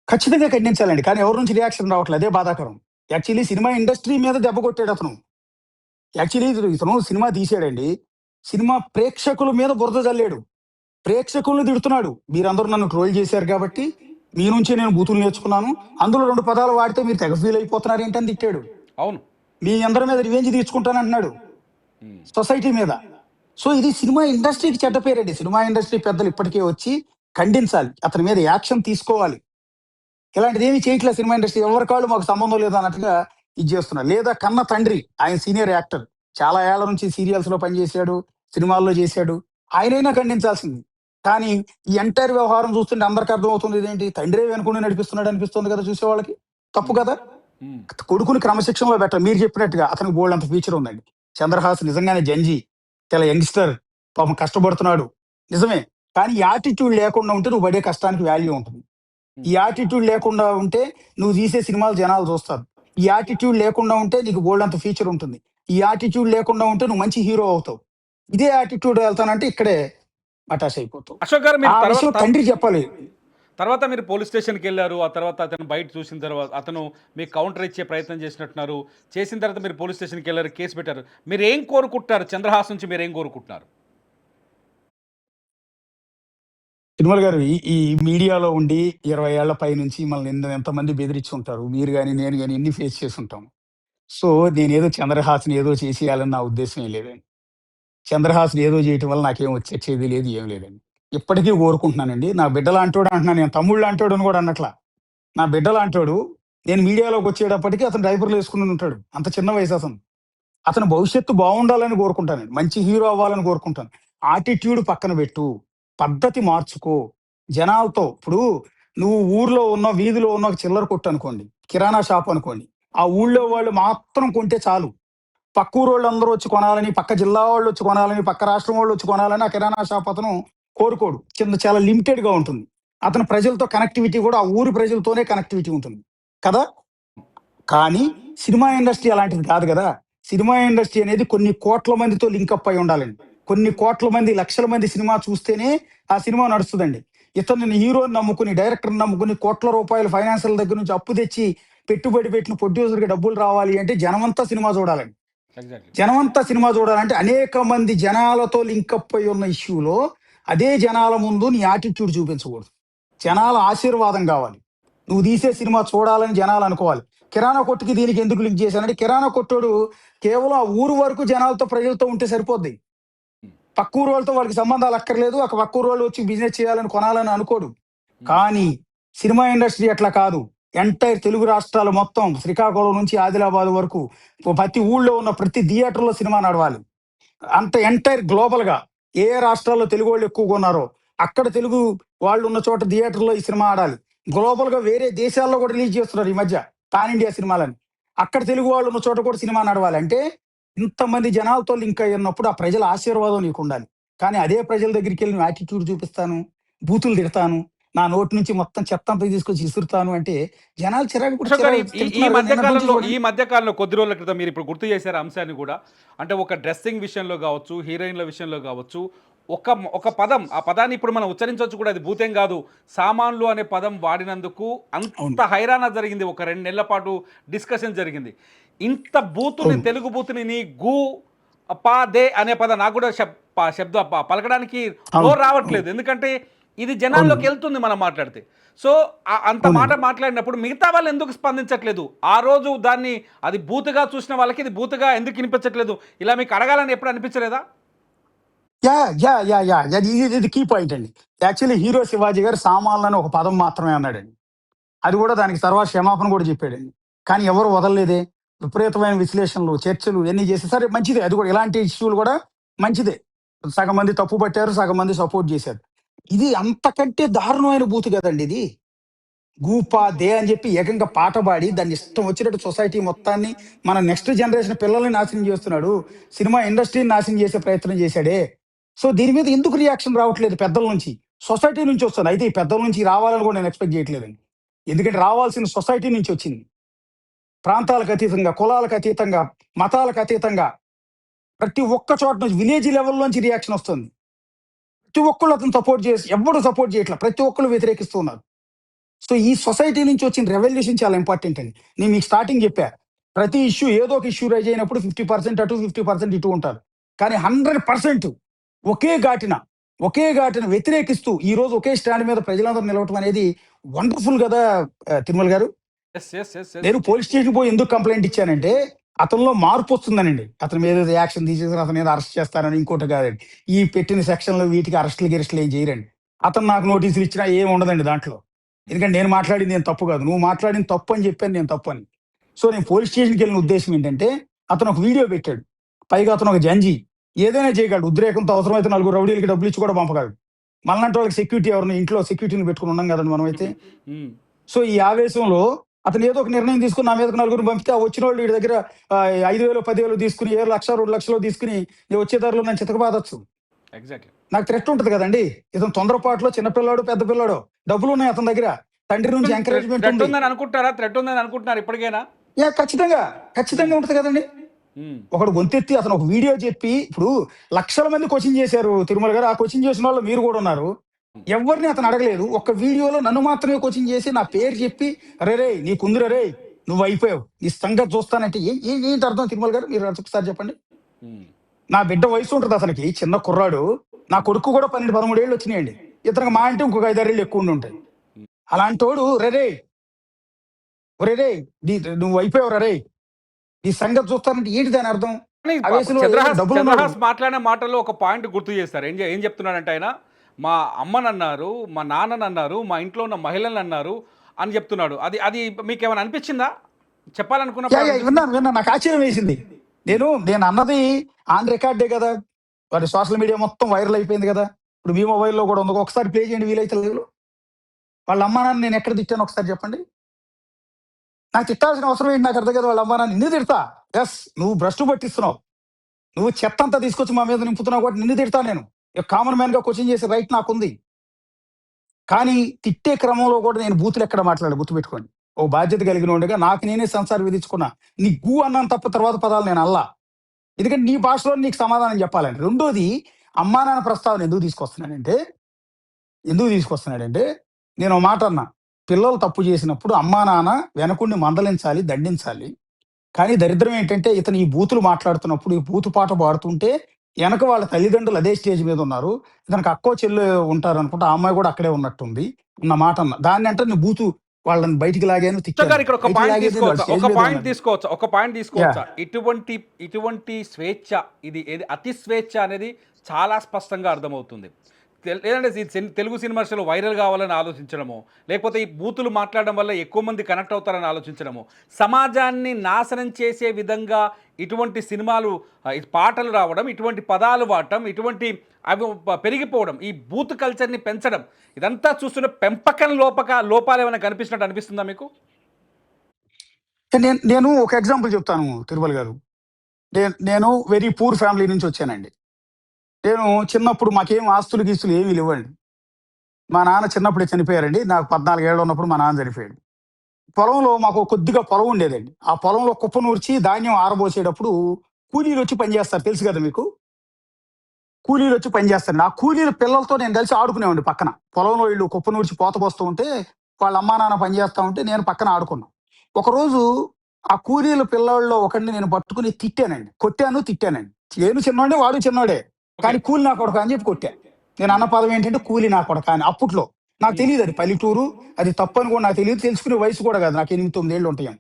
ఖచ్చితంగా ఖండించాలండి. కానీ ఎవరి నుంచి రియాక్షన్ రావట్లేదు, అదే బాధాకరం. యాక్చువల్లీ సినిమా ఇండస్ట్రీ మీద దెబ్బ కొట్టాడు అతను. యాక్చువల్లీ ఇతను సినిమా తీసాడండి, సినిమా ప్రేక్షకుల మీద బురద జల్లాడు, ప్రేక్షకులను తిడుతున్నాడు. మీరందరూ నన్ను ట్రోల్ చేశారు కాబట్టి మీ నుంచే నేను బూతులు నేర్చుకున్నాను, అందులో 2 పదాలు వాడితే మీరు తెగ ఫీల్ అయిపోతున్నారు ఏంటని తిట్టాడు. అవును. మీ అందరి మీద రివెంజ్ తీర్చుకుంటానంటున్నాడు సొసైటీ మీద. సో ఇది సినిమా ఇండస్ట్రీకి చెడ్డ పేరండి. సినిమా ఇండస్ట్రీ పెద్దలు ఇప్పటికే వచ్చి ఖండించాలి, అతని మీద యాక్షన్ తీసుకోవాలి. ఇలాంటిది ఏమీ చేయట్లేదు సినిమా ఇండస్ట్రీ. ఎవరి కాళ్ళు మాకు సంబంధం లేదు అన్నట్టుగా ఇది చేస్తున్నారు. లేదా కన్న తండ్రి, ఆయన సీనియర్ యాక్టర్, చాలా ఏళ్ల నుంచి సీరియల్స్ లో పనిచేశాడు, సినిమాల్లో చేశాడు, ఆయనైనా ఖండించాల్సింది. కానీ ఈ ఎంటైర్ వ్యవహారం చూస్తుంటే అందరికి అర్థమవుతుంది ఇదేంటి, తండ్రే వెనుకుని నడిపిస్తున్నాడు అనిపిస్తుంది కదా చూసేవాళ్ళకి. తప్పు కదా. ఉమ్, కొడుకుని క్రమశిక్షణలో పెట్టాలి. మీరు చెప్పినట్టుగా అతనికి బోల్డ్ అంత ఫ్యూచర్ ఉందండి. చంద్రహాస్ నిజంగానే జంజీ, చాలా యంగ్స్టర్, పాపం కష్టపడుతున్నాడు నిజమే. కానీ ఈ యాటిట్యూడ్ లేకుండా ఉంటే నువ్వు పడే కష్టానికి వాల్యూ ఉంటుంది. ఈ యాటిట్యూడ్ లేకుండా ఉంటే నువ్వు తీసే సినిమాలు జనాలు చూస్తారు. ఈ యాటిట్యూడ్ లేకుండా ఉంటే నీకు బోల్డ్ అంత ఫ్యూచర్ ఉంటుంది. ఈ యాటిట్యూడ్ లేకుండా ఉంటే నువ్వు మంచి హీరో అవుతావు. ఇదే యాటిట్యూడ్ వెళ్తానంటే ఇక్కడే మటాష్ అయిపోతావు. అశోక్ గారు, మీరు ఆ విషయం తండ్రి చెప్పాలి. తర్వాత మీరు పోలీస్ స్టేషన్కి వెళ్ళారు. ఆ తర్వాత అతను బయట చూసిన తర్వాత అతను మీకు కౌంటర్ ఇచ్చే ప్రయత్నం చేసినట్టున్నారు. చేసిన తర్వాత మీరు పోలీస్ స్టేషన్కి వెళ్ళారు, కేసు పెట్టారు. మీరు ఏం కోరుకుంటున్నారు? చంద్రహాస్ నుంచి మీరు ఏం కోరుకుంటున్నారు? తిరుమల గారు ఈ మీడియాలో ఉండి 20 ఏళ్ల పై నుంచి మనల్ని ఎంతమంది బెదిరించి ఉంటారు. మీరు కానీ నేను కానీ ఎన్ని ఫేస్ చేసి ఉంటాం. సో నేనేదో చంద్రహాస్ని ఏదో చేసేయాలని నా ఉద్దేశం ఏం లేదండి. చంద్రహాస్ని ఏదో చేయటం వల్ల నాకేం వచ్చేది లేదు, ఏం లేదండి. ఇప్పటికీ కోరుకుంటున్నానండి, నా బిడ్డలు అంటాడు అంటున్నాను, నేను తమ్ముళ్ళు అంటాడు అని కూడా అన్నట్లా. నా బిడ్డలు అంటాడు. నేను మీడియాలోకి వచ్చేటప్పటికి అతను డైపర్లు వేసుకుని ఉంటాడు, అంత చిన్న వయసు అతను. అతను భవిష్యత్తు బాగుండాలని కోరుకుంటానండి, మంచి హీరో అవ్వాలని కోరుకుంటాను. ఆటిట్యూడ్ పక్కన పెట్టు, పద్ధతి మార్చుకో జనాలతో. ఇప్పుడు నువ్వు ఊర్లో ఉన్న వీధిలో ఉన్న ఒక చిల్లర కొట్టు అనుకోండి, కిరాణా షాప్ అనుకోండి, ఆ ఊళ్ళో వాళ్ళు మాత్రం కొంటే చాలు, పక్క ఊరు వాళ్ళు అందరూ వచ్చి కొనాలని, పక్క జిల్లా వాళ్ళు వచ్చి కొనాలని, పక్క రాష్ట్రం వాళ్ళు వచ్చి కొనాలని ఆ కిరాణా షాప్ అతను కోరుకోడు. చాలా లిమిటెడ్ గా ఉంటుంది. అతని ప్రజలతో కనెక్టివిటీ కూడా ఆ ఊరి ప్రజలతోనే కనెక్టివిటీ ఉంటుంది కదా. కానీ సినిమా ఇండస్ట్రీ అలాంటిది కాదు కదా. సినిమా ఇండస్ట్రీ అనేది కొన్ని కోట్ల మందితో లింకప్ అయి ఉండాలండి. కొన్ని కోట్ల మంది, లక్షల మంది సినిమా చూస్తేనే ఆ సినిమా నడుస్తుందండి. ఇతన్ని హీరోని నమ్ముకుని, డైరెక్టర్ని నమ్ముకుని కోట్ల రూపాయలు ఫైనాన్షియల్ దగ్గర నుంచి అప్పు తెచ్చి పెట్టుబడి పెట్టిన ప్రొడ్యూసర్కి డబ్బులు రావాలి అంటే జనమంతా సినిమా చూడాలండి. జనమంతా సినిమా చూడాలంటే అనేక మంది జనాలతో లింకప్ అయి ఉన్న ఇష్యూలో అదే జనాల ముందు నీ యాటిట్యూడ్ చూపించకూడదు. జనాల ఆశీర్వాదం కావాలి. నువ్వు తీసే సినిమా చూడాలని జనాలు అనుకోవాలి. కిరాణా కొట్టుకి దీనికి ఎందుకు లింక్ చేశానంటే, కిరాణా కొట్టోడు కేవలం ఆ ఊరు వరకు జనాలతో, ప్రజలతో ఉంటే సరిపోద్ది. పక్క ఊరు వాళ్ళతో వాడికి సంబంధాలు అక్కర్లేదు. ఒక పక్క ఊరు వాళ్ళు వచ్చి బిజినెస్ చేయాలని, కొనాలని అనుకోడు. కానీ సినిమా ఇండస్ట్రీ అట్లా కాదు. ఎంటైర్ తెలుగు రాష్ట్రాలు మొత్తం, శ్రీకాకుళం నుంచి ఆదిలాబాద్ వరకు ప్రతి ఊళ్ళో ఉన్న ప్రతి థియేటర్‌లో సినిమా నడవాలి. అంత ఎంటైర్ గ్లోబల్‌గా ఏ ఏ రాష్ట్రాల్లో తెలుగు వాళ్ళు ఎక్కువగా ఉన్నారో, అక్కడ తెలుగు వాళ్ళు ఉన్న చోట థియేటర్‌లో ఈ సినిమా ఆడాలి. గ్లోబల్‌గా వేరే దేశాల్లో కూడా రిలీజ్ చేస్తున్నారు ఈ మధ్య పాన్ ఇండియా సినిమాలని. అక్కడ తెలుగు వాళ్ళు ఉన్న చోట కూడా సినిమా నడవాలి. అంటే ఇంతమంది జనాలతో లింక్ అయ్యి ఉన్నప్పుడు ఆ ప్రజల ఆశీర్వాదం నీకుండాలి. కానీ అదే ప్రజల దగ్గరికెళ్ళి నువ్వు యాటిట్యూడ్ చూపిస్తాను, బూతులు తిడతాను, నా నోటి నుంచి మొత్తం చెత్తంతా తీసుకొచ్చి ఇసురుతాను అంటే జనాలు చిరాకు పుట్టి అశోక్ గారు, ఈ ఈ తిడుతున్నారు కదా, మధ్య నిన్నటి నుంచి కాలంలో చూడండి. ఈ మధ్య కాలంలో కొద్ది రోజుల క్రితం మీరు ఇప్పుడు గుర్తు చేశారు అంశాన్ని కూడా. అంటే ఒక డ్రెస్సింగ్ విషయంలో కావచ్చు, హీరోయిన్ల విషయంలో కావచ్చు, ఒక ఒక పదం, ఆ పదాన్ని ఇప్పుడు మనం ఉచ్చరించవచ్చు కూడా, అది భూతేం కాదు, సామాన్లు అనే పదం వాడినందుకు అవును. అంత హైరాణ జరిగింది. ఒక 2 నెలల పాటు డిస్కషన్ జరిగింది. ఇంత బూతుని, అవును. తెలుగు బూతుని నీ గు పా దే అనే పదం నాకు కూడా శబ్ద పలకడానికి అవును. నోరు రావట్లేదు. ఎందుకంటే ఇది జనాల్లోకి అవును. వెళ్తుంది మనం మాట్లాడితే. సో, అంత మాట అవునండి. మాట్లాడినప్పుడు మిగతా వాళ్ళు ఎందుకు స్పందించట్లేదు? ఆ రోజు దాన్ని అది బూతుగా చూసిన వాళ్ళకి ఇది బూతుగా ఎందుకు వినిపించట్లేదు? ఇలా మీకు అడగాలని ఎప్పుడు అనిపించలేదా? యాహ్! ఇది కీ పాయింట్ అండి. యాక్చువల్లీ హీరో 'శివాజీ' గారు సామాన్లని ఒక పదం మాత్రమే అన్నాడండి. అది కూడా దానికి తర్వాత క్షమాపణ కూడా చెప్పాడండి. కానీ ఎవరు వదలలేదే. విపరీతమైన విశ్లేషణలు, చర్చలు ఇయన్నీ చేసి సరే మంచిదే. అది కూడా ఇలాంటి ఇష్యూలు కూడా మంచిదే. సగం మంది తప్పు పట్టారు, సగం మంది సపోర్ట్ చేశారు. ఇది అంతకంటే దారుణమైన బూతు కదండీ ఇది. గూపా, దే అని చెప్పి ఏకంగా పాట పాడి దాన్ని ఇష్టం వచ్చినట్టు సొసైటీ మొత్తాన్ని, మన నెక్స్ట్ జనరేషన్ పిల్లల్ని నాశనం చేస్తున్నాడు. సినిమా ఇండస్ట్రీని నాశనం చేసే ప్రయత్నం చేశాడే. సో దీని మీద ఎందుకు రియాక్షన్ రావట్లేదు పెద్దల నుంచి? సొసైటీ నుంచి వస్తుంది. అయితే ఈ పెద్దల నుంచి రావాలని కూడా నేను ఎక్స్‌పెక్ట్ చేయట్లేదండి. ఎందుకంటే రావాల్సిన సొసైటీ నుంచి వచ్చింది. ప్రాంతాలకు అతీతంగా, కులాలకు అతీతంగా, మతాలకు అతీతంగా ప్రతి ఒక్క చోట నుంచి విలేజ్ లెవెల్‌లోంచి రియాక్షన్ వస్తుంది. ప్రతి ఒక్కళ్ళు అతన్ని సపోర్ట్ చేసి ఎవ్వడు సపోర్ట్ చేయట్లా. ప్రతి ఒక్కళ్ళు వ్యతిరేకిస్తూ ఉన్నారు. సో, ఈ సొసైటీ నుంచి వచ్చిన రెవల్యూషన్ చాలా ఇంపార్టెంట్ అండి. నేను మీకు స్టార్టింగ్ చెప్పా. ప్రతి ఇష్యూ ఏదో ఒక ఇష్యూ రైజ్ అయినప్పుడు 50% అటు, 50% ఇటు ఉంటారు. కానీ 100% ఒకే ఘాటిన, ఒకే ఘాటిన వ్యతిరేకిస్తూ ఈరోజు ఒకే స్టాండ్ మీద ప్రజలందరూ నిలవటం అనేది వండర్‌ఫుల్ గదా! తిరుమల గారు. యెస్. యెస్. యెస్. యెస్. నేను పోలీస్ స్టేషన్‌కి పోయి ఎందుకు కంప్లెయింట్ ఇచ్చానంటే, అతనిలో మార్పొస్తుందనండి. అతని మీద ఏదో యాక్షన్ తీసేసి అతని మీద అరెస్ట్ చేస్తారని ఇంకోటి కాదండి. ఈ పెట్టిన సెక్షన్‌లు వీటికి అరెస్ట్‌లు, గిరెస్ట్‌లు ఏం చేయరండి. అతను నాకు నోటీసులు ఇచ్చినా ఏమి ఉండదండి దాంట్లో. ఎందుకంటే నేను మాట్లాడింది ఏం తప్పు కాదు. నువ్వు మాట్లాడింది తప్పు అని చెప్పాను నేను తప్పని. సో, నేను పోలీస్ స్టేషన్‌కెళ్ళిన ఉద్దేశ్యం ఏంటంటే, అతను ఒక వీడియో పెట్టాడు. పైగా అతను ఒక జంజీ. ఏదైనా చేయగలడు. ఉద్రేకంతో అవసరమైతే నలుగురు రౌడీలకి డబ్బులు ఇచ్చి కూడా పంపగలడు. మనలాంటి వాళ్ళకి సెక్యూరిటీ ఎవరిని ఇంట్లో సెక్యూరిటీని పెట్టుకొని ఉన్నాం కదండీ మనమైతే. హ్మ్. సో, ఈ ఆవేశంలో అతను ఏదో ఒక నిర్ణయం తీసుకొని నా మీదకి నలుగురిని పంపితే, ఆ వచ్చినోళ్ళు వీడి దగ్గర 5,000, 10,000 తీసుకొని, ఏ 1,00,000, 2,00,000 తీసుకొని నేను వచ్చే దారిలో నన్ను చితకబాదొచ్చు. ఎగ్జాక్ట్‌లీ. నాకు థ్రెట్ ఉంటది కదండీ! ఇతను తొందరపాటులో చిన్న పిల్లాడో, పెద్ద పిల్లాడో డబ్బులున్నాయి అతని దగ్గర. తండ్రి నుంచి ఎంకరేజ్‌మెంట్ థ్రెట్ ఉంది. ఉందని అనుకుంటారా? థ్రెట్ ఉందని అనుకుంటున్నారా ఇప్పటికైనా? ఖచ్చితంగా. హ్మ్. ఖచ్చితంగా ఉంటది కదండీ! హ్మ్. ఒకడు గొంతెత్తి అతను ఒక వీడియో చెప్పి ఇప్పుడు లక్షల మంది క్వెషన్ చేశారు తిరుమల గారు. ఆ క్వెషన్ చేసిన వాళ్ళు మీరు కూడా ఉన్నారు. ఎవ్వరిని అతను అడగలేదు. ఒక్క వీడియోలో నన్ను మాత్రమే క్వెషన్ చేసి నా పేరు చెప్పి "అరేరేయ్! నీకుందిరా రేయ్! నువ్వయిపోయావు. నీ సంగతి చూస్తానంటే" ఏంటి అర్థం తిరుమల గారు? మీరు ఒకసారి చెప్పండి. హ్మ్. నా బిడ్డ వయసు ఉంటది అతనికి. చిన్న కుర్రాడు. నా కొడుకు కూడా 12, 13 ఏళ్ళు వచ్చినాయండి. ఇతనికి మహా అంటే ఇంకొక 5, 6 ఏళ్ళు ఎక్కువ ఉండుంటాయి. అలాంటోడు "రేరేయ్! ఒరేరేయ్! నువ్వయిపోయావురా రేయ్! నీ సంగతి చూస్తానంటే" ఏంటి దాని అర్థం? కానీ ఆవేశంలో ఏదో డబ్బులున్నోడు. చంద్రహాస్ మాట్లాడిన మాటల్లో ఒక పాయింట్ గుర్తు చేశారు. ఏం చెప్తున్నాడంటే ఆయన, మా అమ్మనన్నారు, మా నాన్ననన్నారు, మా ఇంట్లో ఉన్న మహిళలనన్నారు అని చెప్తున్నాడు. అది అది మీకేమైనా అనిపించిందా? చెప్పాలనుకున్నప్పుడు అనిపించిందా? విన్నాను. నాకు ఆశ్చర్యం వేసింది. నేను అన్నది ఆన్ రికార్డే గదా! మరి సోషల్ మీడియా మొత్తం వైరల్ అయిపోయింది గదా! ఇప్పుడు మీ మొబైల్‌లో కూడా ఉంది. ఒకసారి ప్లే చేయండి వీలైతే లైవ్‌లో. వాళ్ళ అమ్మా నాన్న నేను ఎక్కడ తిట్టానో ఒకసారి చెప్పండి. నాకు తిట్టాల్సిన అవసరం ఏంటి? నాకు అర్థం కాదు. వాళ్ళ అమ్మా నాన్న నిన్ను తిడతా. యెస్. నువ్వు భ్రష్టు పట్టిస్తున్నావు. నువ్వు చెత్తంతా తీసుకొచ్చి మా మీద నింపుతున్నావు కాబట్టి నిన్ను తిడతా నేను. కామన్ మ్యాన్‌గా క్వెషన్ చేసే రైట్ నాకుంది. కానీ తిట్టే క్రమంలో కూడా నేను బూతులు ఎక్కడ మాట్లాడను గుర్తుపెట్టుకోండి. ఓ బాధ్యత కలిగినోడిగా నాకు నేనే సెన్సార్ విధించుకున్నా. నీ గు అన్నాను తప్ప తర్వాత పదాలు నేను అనలా. ఎందుకంటే నీ భాషలో నీకు సమాధానం చెప్పాలని. రెండోది అమ్మా నాన్న ప్రస్తావన ఎందుకు తీసుకొస్తున్నాడంటే నేను ఓ మాట అన్నా. పిల్లలు తప్పు చేసినప్పుడు అమ్మా నాన్న వెనకుండి మందలించాలి, దండించాలి. కానీ దరిద్రం ఏంటంటే ఇతను ఈ బూతులు మాట్లాడుతున్నప్పుడు, ఈ బూతు పాట పాడుతుంటే ఎనక వాళ్ళ తల్లిదండ్రులు అదే స్టేజ్ మీద ఉన్నారు. ఇతనికి అక్కో, చెల్లో ఉంటారనుకుంటా. ఆ అమ్మాయి కూడా అక్కడే ఉన్నట్టుంది. అన్న మాట అన్నా. దాన్నంటే నువ్వు బూతు వాళ్ళని బయటికి లాగాను, తిట్టాను. గారు ఇక్కడ ఒక బయటికి పాయింట్ లాగేది వాళ్ళు తీసుకోవచ్చా స్టేజ్ ఒక మీద పాయింట్ ఉన్నారు. తీసుకోవచ్చా ఒక పాయింట్ యా తీసుకోవచ్చా ఇటువంటి ఇటువంటి స్వేచ్ఛ ఇది ఏది అతి స్వేచ్ఛ అనేది చాలా స్పష్టంగా అర్థమవుతుంది. లేదంటే తెలుగు సినిమాలో వైరల్ కావాలని ఆలోచించడము, లేకపోతే ఈ బూతులు మాట్లాడడం వల్ల ఎక్కువ మంది కనెక్ట్ అవుతారని ఆలోచించడము, సమాజాన్ని నాశనం చేసే విధంగా ఇటువంటి సినిమాలు ఈ పాటలు రావడం, ఇటువంటి పదాలు వాడటం, ఇటువంటి అవి పెరిగిపోవడం, ఈ బూత్ కల్చర్ని పెంచడం, ఇదంతా చూస్తున్న పెంపకం లోపాలు ఏమైనా కనిపిస్తున్నట్టు అనిపిస్తుందా మీకు? నేను నేను ఒక ఎగ్జాంపుల్ చెప్తాను తిరుమల గారు. నేను వెరీ పూర్ ఫ్యామిలీ నుంచి వచ్చానండి. నేను చిన్నప్పుడు మాకేం ఆస్తులు గీస్తులు ఏమీ లేవండి. మా నాన్న చిన్నప్పుడే చనిపోయారండి. నాకు 14 ఏళ్ళు ఉన్నప్పుడు మా నాన్న చనిపోయాడు. పొలంలో మాకు కొద్దిగా పొలం ఉండేదండి. ఆ పొలంలో కుప్ప నూర్చి ధాన్యం ఆరబోసేటప్పుడు కూలీలు వచ్చి పనిచేస్తారు, తెలుసు కదా మీకు. కూలీలు వచ్చి పనిచేస్తారు. ఆ కూలీల పిల్లలతో నేను కలిసి ఆడుకునేవాడిని పక్కన. పొలంలో వీళ్ళు కుప్ప నూర్చి పోత పోస్తూ ఉంటే వాళ్ళ అమ్మా నాన్న పనిచేస్తూ ఉంటే నేను పక్కన ఆడుకున్నాను. ఒకరోజు ఆ కూలీల పిల్లల్లో ఒకడిని నేను పట్టుకుని తిట్టానండి. కొట్టాను, తిట్టానండి. నేను చిన్నోడే, వాడు చిన్నోడే. ఓకే. కానీ కూలి నా కొడక అని చెప్పి కొట్టా. నేను అన్న పదం ఏంటంటే కూలి నా కొడక అని. అప్పట్లో నాకు తెలియదు అది పల్లెటూరు, అది తప్పు అని కూడా నాకు తెలియదు. తెలుసుకునే వయసు కూడా కాదు, నాకు 8, 9 ఏళ్ళు ఉంటాయని.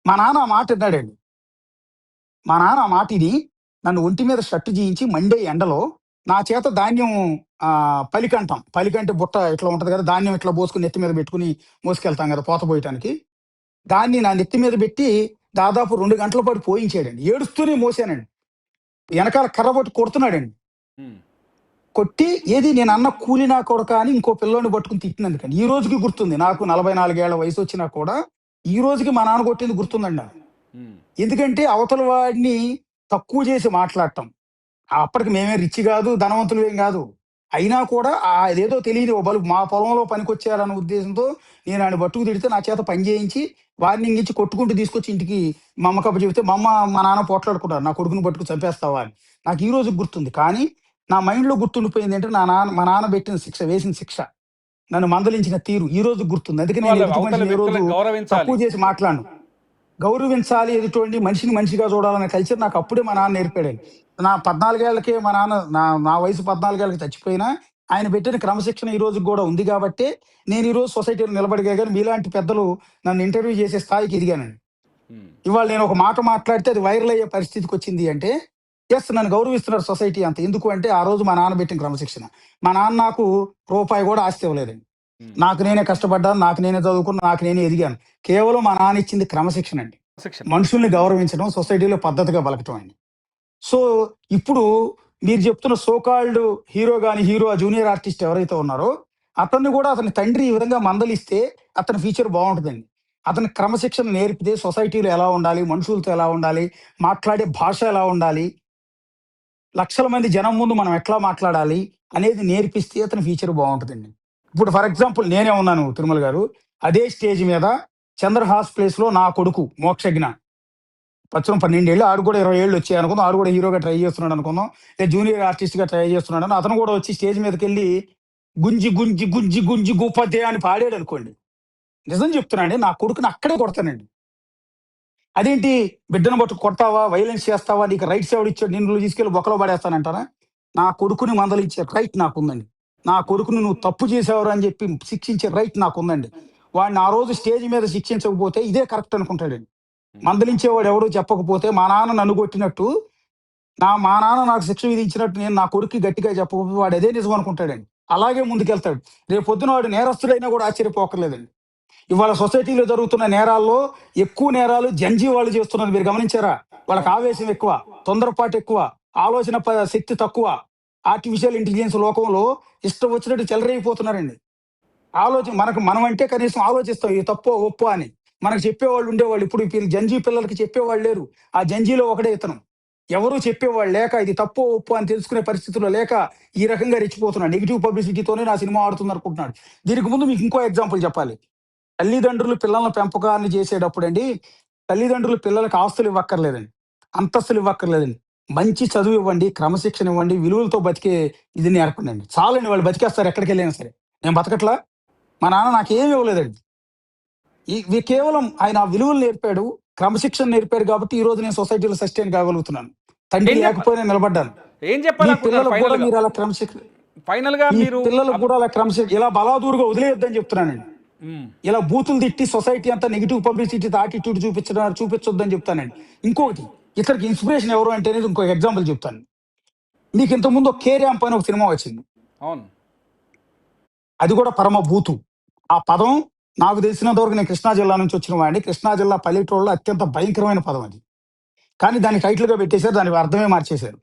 మా నాన్న ఆ మాట విన్నాడండి. మా నాన్న ఆ మాట ఇని నన్ను ఒంటి మీద షర్టు జీయించి మండే ఎండలో నా చేత ధాన్యం పలికంటాం. పలికంటే బుట్ట ఇట్లా ఉంటది కదా, ధాన్యం ఇట్లా పోసుకుని నెత్తి మీద పెట్టుకుని మోసుకెళ్తాం కదా పోత పోయటానికి. దాన్ని నా నెత్తి మీద పెట్టి దాదాపు 2 గంటల పాటు పోయించాడండి. ఏడుస్తూనే మోసానండి. వెనకాల కర్ర పట్టి కొడుతున్నాడండి. ఉమ్. కొట్టి ఏది నేను అన్న కూలి నా కొడక అని ఇంకో పిల్లోడిని పట్టుకుని తిట్టినందుకని ఈ రోజుకి గుర్తుంది. నాకు 44 ఏళ్ల వయసు వచ్చినా కూడా ఈ రోజుకి మా నాన్న కొట్టింది గుర్తుందండి నాకు. ఉమ్. ఎందుకంటే అవతల వాడిని తక్కువ చేసి మాట్లాడటం. అప్పటికి మేమే రిచ్ కాదు, ధనవంతులు ఏం కాదు. అయినా కూడా అదేదో తెలియని ఓ బలుపు మా పొలంలో పనికొచ్చేయాలన్న ఉద్దేశంతో నేను ఆయన బట్టుకు తిడితే నా చేత పని చేయించి వార్నింగ్ ఇచ్చి కొట్టుకుంటూ తీసుకొచ్చి ఇంటికి మా అమ్మ కప్ప చెబితే మా అమ్మ మా నాన్న పోట్లాడుకున్నారు, నా కొడుకుని పట్టుకు చంపేస్తావా అని. నాకు ఈ రోజు గుర్తుంది. కానీ నా మైండ్లో గుర్తుండిపోయింది అంటే మా నాన్న పెట్టిన శిక్ష, వేసిన శిక్ష, నన్ను మందలించిన తీరు ఈ రోజు గుర్తుంది. అందుకే నేను వాళ్ళ ఎదుటి అవతల మనిషిని ఏ రోజు వ్యక్తులను గౌరవించాలి. తక్కువ చేసి మాట్లాడను. గౌరవించాలి, ఎదుటి మనిషిని మనిషిగా చూడాలనే కల్చర్ నాకు అప్పుడే మా నాన్న నేర్పాడండి. నా 14 ఏళ్లకే మా నాన్న, నా వయసు 14 ఏళ్ళకి చచ్చిపోయినా ఆయన పెట్టిన క్రమశిక్షణ ఈ రోజు కూడా ఉంది కాబట్టి నేను ఈ రోజు సొసైటీలో నిలబడగలిగాను. మీలాంటి పెద్దలు నన్ను ఇంటర్వ్యూ చేసే స్థాయికి ఎదిగానండి. ఉమ్. ఇవాళ నేను ఒక మాట మాట్లాడితే అది వైరల్ అయ్యే పరిస్థితికి వచ్చింది అంటే నన్ను గౌరవిస్తున్నారు సొసైటీ అంత. ఎందుకు అంటే ఆ రోజు మా నాన్న పెట్టిన క్రమశిక్షణ. మా నాన్న నాకు రూపాయి కూడా ఆస్తి ఇవ్వలేదండి. ఉమ్. నాకు నేనే కష్టపడ్డాను, నాకు నేనే చదువుకున్నాను, నాకు నేనే ఎదిగాను. కేవలం మా నాన్న ఇచ్చింది క్రమశిక్షణ అండి. శిక్షణ. మనుషుల్ని గౌరవించడం, సొసైటీలో పద్ధతిగా బలకటం అండి. సో ఇప్పుడు మీరు చెప్తున్న సోకాల్డ్ హీరో గాని, జూనియర్ ఆర్టిస్ట్ ఎవరైతే ఉన్నారో అతన్ని కూడా అతని తండ్రి ఈ విధంగా మందలిస్తే అతని ఫ్యూచర్ బాగుంటుందండి. అతని క్రమశిక్షణ నేర్పితే సొసైటీలో ఎలా ఉండాలి, మనుషులతో ఎలా ఉండాలి, మాట్లాడే భాష ఎలా ఉండాలి, లక్షల మంది జనం ముందు మనం ఎట్లా మాట్లాడాలి అనేది నేర్పిస్తే అతని ఫ్యూచర్ బాగుంటుందండి. ఇప్పుడు ఫర్ ఎగ్జాంపుల్ నేనే ఉన్నాను తిరుమల గారు. అదే స్టేజ్ మీద చంద్రహాస్ ప్లేస్ లో నా కొడుకు మోక్షజ్ఞ పచ్చం 12 ఏళ్ళు, ఆడు కూడా 20 ఏళ్ళు వచ్చాయి అనుకుందాం. ఆడు కూడా హీరోగా ట్రై చేస్తున్నాడు అనుకుందాం, లేదా జూనియర్ ఆర్టిస్ట్ గా ట్రై చేస్తున్నాడు అని అతను కూడా వచ్చి స్టేజ్ మీదకి వెళ్ళి గుంజి గుంజి గుంజి గుంజి గోపదే అని పాడాడు అనుకోండి. నిజం చెప్తున్నాండి, నా కొడుకుని అక్కడే కొడతానండి. అదేంటి బిడ్డను బట్టు కొడతావా, వైలెన్స్ చేస్తావా, నీకు రైట్స్ ఎవడు ఇచ్చాడు, నిన్ను తీసుకెళ్ళి బొక్కలో పడేస్తానంటారా? నా కొడుకుని మందలించే రైట్ నాకుందండి. నా కొడుకుని నువ్వు తప్పు చేసేవారు అని చెప్పి శిక్షించే రైట్ నాకుందండి. వాడిని ఆ రోజు స్టేజ్ మీద శిక్షించకపోతే ఇదే కరెక్ట్ అనుకుంటాడండి. మందలించేవాడు ఎవడో చెప్పకపోతే మా నాన్న నన్ను కొట్టినట్టు, మా నాన్న నాకు శిక్ష విధించినట్టు నేను నా కొడుక్కి గట్టిగా చెప్పకపోతే వాడు అదే నిజం అనుకుంటాడండి. అలాగే ముందుకెళ్తాడు. రేపు పొద్దున వాడు నేరస్తుడైనా కూడా ఆశ్చర్యపోకర్లేదండి. ఇవాళ సొసైటీలో జరుగుతున్న నేరాల్లో ఎక్కువ నేరాలు జంజీ వాళ్ళు చేస్తున్నారు, మీరు గమనించారా? వాళ్ళకి ఆవేశం ఎక్కువ, తొందరపాటు ఎక్కువ, ఆలోచన శక్తి తక్కువ. ఆర్టిఫిషియల్ ఇంటెలిజెన్స్ లోకంలో ఇష్టం వచ్చినట్టు చెలరైపోతున్నారండి. మనం అంటే కనీసం ఆలోచిస్తాం ఇది తప్పో ఒప్పో అని. మనకు చెప్పేవాళ్ళు ఉండేవాళ్ళు. ఇప్పుడు జంజీ పిల్లలకి చెప్పేవాళ్ళు లేరు. ఆ జంజీలో ఒకడే ఇతను. ఎవరు చెప్పేవాళ్ళు లేక ఇది తప్పో ఒప్పో అని తెలుసుకునే పరిస్థితుల్లో లేక ఈ రకంగా రెచ్చిపోతున్నాడు. నెగిటివ్ పబ్లిసిటీతోనే నా సినిమా ఆడుతుంది అనుకుంటున్నాడు. దీనికి ముందు మీకు ఇంకో ఎగ్జాంపుల్ చెప్పాలి. తల్లిదండ్రులు పిల్లల పెంపకాన్ని చేసేటప్పుడు అండి, తల్లిదండ్రులు పిల్లలకు ఆస్తులు ఇవ్వక్కర్లేదండి, అంతస్తులు ఇవ్వక్కర్లేదండి. మంచి చదువు ఇవ్వండి, క్రమశిక్షణ ఇవ్వండి, విలువలతో బతికే ఇది నేర్పండి. చాలండి, వాళ్ళు బతికేస్తారు ఎక్కడికి వెళ్ళినా సరే. నేను బతకట్లా, మా నాన్న నాకేమి ఇవ్వలేదండి. కేవలం ఆయన ఆ విలువలు నేర్పాడు, క్రమశిక్షణ నేర్పాడు కాబట్టి ఈ రోజు నేను సొసైటీలో సస్టైన్ కాగలుగుతున్నాను. తండ్రి లేకపోయినా నిలబడ్డాను. ఏం మీ చెప్పాలనుకుంటున్నారు పిల్లలకు కూడా ఫైనల్ గా? మీరు అలా క్రమశిక్షణ, ఫైనల్ గా మీ మీరు పిల్లలకు కూడా అలా క్రమశిక్షణ ఇలా బలాదూరుగా వదిలేయొద్దని చెప్తున్నానండి. మ్మ్. ఇలా బూతులు తిట్టి సొసైటీ అంతా నెగిటివ్ పబ్లిసిటీ యాటిట్యూడ్ చూపించొద్దని చెప్తానండి. ఇంకొకటి ఇతనికి ఇన్స్పిరేషన్ ఎవరు అంటే అనేది ఇంకో ఎగ్జాంపుల్ చెప్తాను. మీకు ఇంతకుముందు కే ర్యాంప్ అని ఒక సినిమా వచ్చింది. అవును. అది కూడా పరమ బూతు. ఆ పదం నాకు తెలిసినంత వరకు, నేను కృష్ణా జిల్లా నుంచి వచ్చిన వాడిని, కృష్ణా జిల్లా పల్లెటూరులో అత్యంత భయంకరమైన పదం అది. కానీ దాన్ని టైటిల్గా పెట్టేశారు, దానికి అర్థమే మార్చేశారు.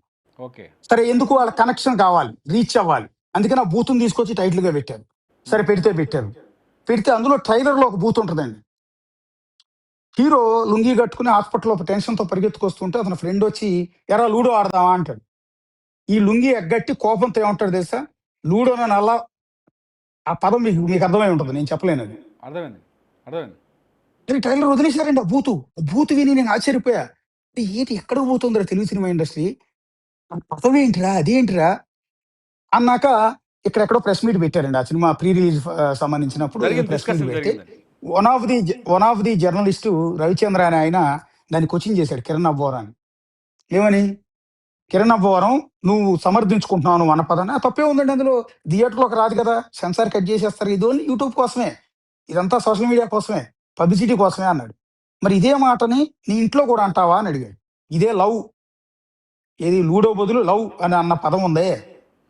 ఓకే. సరే, ఎందుకు వాళ్ళ కనెక్షన్ కావాలి, రీచ్ అవ్వాలి, అందుకని ఆ బూతుని తీసుకొచ్చి టైటిల్గా పెట్టారు. సరే, పెట్టారు. పెడితే అందులో ట్రైలర్లో ఒక బూత్ ఉంటుందండి. హీరో లుంగీ కట్టుకుని హాస్పిటల్లో టెన్షన్తో పరిగెత్తుకొస్తుంటే అతని ఫ్రెండ్ వచ్చి, ఎరా లూడో ఆడదామా అంటాడు. ఈ లుంగీ ఎగ్గట్టి కోపంతో ఏమంటాడు తెలుసా, లూడోనని అలా. ఆ పదం మీకు మీకు అర్థమై ఉంటుంది, నేను చెప్పలేను అది. అర్థమైంది. అర్థమైంది. కానీ ట్రైలర్ వదిలేశారండి ఆ బూతు. ఆ బూతు విని నేను ఆశ్చర్యపోయా. ఏంటి ఎక్కడికి పోతుందిరా తెలుగు సినిమా ఇండస్ట్రీ, ఆ పదం ఏంటిరా, అదేంటిరా అన్నాక ఇక్కడెక్కడో ప్రెస్ మీట్ పెట్టారండి. ఆ సినిమా ప్రీ రిలీజ్ సంబంధించినప్పుడు జరిగింది, ప్రెస్ మీట్ డిస్కషన్ పెట్టి జరిగిందండి. One of the journalist Ravichandra అనే ఆయన దాన్ని క్వశ్చన్ చేశాడు కిరణ్ అబ్బోరా అని. ఏమని, కిరణ్ అబ్బోరం నువ్వు సమర్థించుకుంటున్నావు నువ్వు అన్న పదాన్ని, ఆ తప్పే ఉందండి అందులో, థియేటర్లోకి రాదు కదా, సెన్సార్ కట్ చేసేస్తారు, ఇది ఓన్లీ యూట్యూబ్ కోసమే, ఇదంతా సోషల్ మీడియా కోసమే, పబ్లిసిటీ కోసమే అన్నాడు. మరి ఇదే మాటని నీ ఇంట్లో కూడా అంటావా అని అడిగాడు. ఇదే లవ్, ఏది లూడో బదులు లవ్ అని అన్న పదం ఉందే,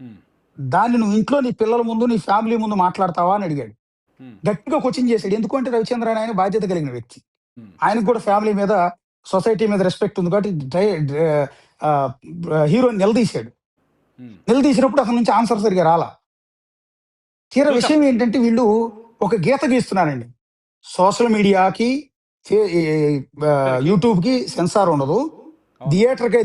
మ్మ్. దాన్ని నువ్వు ఇంట్లో నీ పిల్లల ముందు నీ ఫ్యామిలీ ముందు మాట్లాడతావా అని అడిగాడు. మ్మ్. గట్టిగా క్వశ్చన్ చేశాడు. ఎందుకంటే రవిచంద్ర అని ఆయన బాధ్యత కలిగిన వ్యక్తి, మ్మ్. ఆయనకు కూడా ఫ్యామిలీ మీద సొసైటీ మీద రెస్పెక్ట్ ఉంది కాబట్టి హీరోని నిలదీశాడు. మ్మ్. నిలదీసినప్పుడు అతని నుంచి ఆన్సర్ సరిగా రాలా. తీరా చూసాం. విషయం ఏంటంటే వీళ్ళు ఒక గీత గీస్తున్నారండి. సోషల్ మీడియాకి, యూట్యూబ్కి సెన్సార్ ఉండదు, అవును.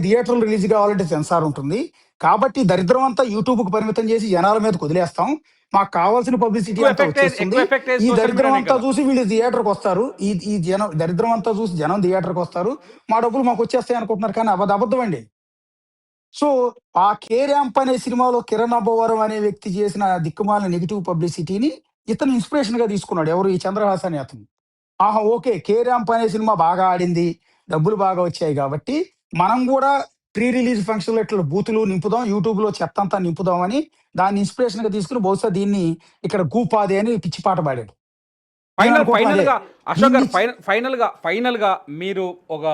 థియేటర్ రిలీజ్ కావాలంటే సెన్సార్ ఉంటుంది. కాబట్టి దరిద్రం అంతా యూట్యూబ్కి పరిమితం చేసి జనాల మీదకి వదిలేస్తాం, మాకు కావాల్సిన పబ్లిసిటీ ఎక్కువ అంతా ఎఫెక్ట్ వచ్చేస్తుంది. ఈ సోషల్ దరిద్రం మీడియానే అంతా కదా. చూసి వీళ్ళు థియేటర్కి వస్తారు, ఈ జనం దరిద్రం అంతా చూసి జనం థియేటర్కి వస్తారు, మా డబ్బులు మాకు వచ్చేస్తాయి అనుకుంటున్నారు. కానీ అబద్ధం అండి. సో ఆ కే ర్యాంప్ అనే సినిమాలో కిరణ్ అబ్బవరం అనే వ్యక్తి చేసిన దిక్కుమాలిన నెగిటివ్ పబ్లిసిటీని ఇతను ఇన్స్పిరేషన్ గా తీసుకున్నాడు. ఎవరు, ఈ చంద్రహాస్ అనే అతను. ఆహా, ఓకే, కే ర్యాంప్ అనే సినిమా బాగా ఆడింది, డబ్బులు బాగా వచ్చాయి కాబట్టి మనం కూడా ప్రీ రిలీజ్ ఫంక్షన్ లో ఇట్లా బూతులు నింపుదాం, యూట్యూబ్ లో చెత్త అంతా నింపుదాం అని దాన్ని ఇన్స్పిరేషన్ గా తీసుకుని బహుశా దీన్ని ఇక్కడ కూపాది అని పిచ్చి పాట పాడాడు. నేను అనుకుంటున్నా అదే. ఫైనల్గా అశోక్ దీన్ని గారు, ఫైనల్గా మీరు ఒక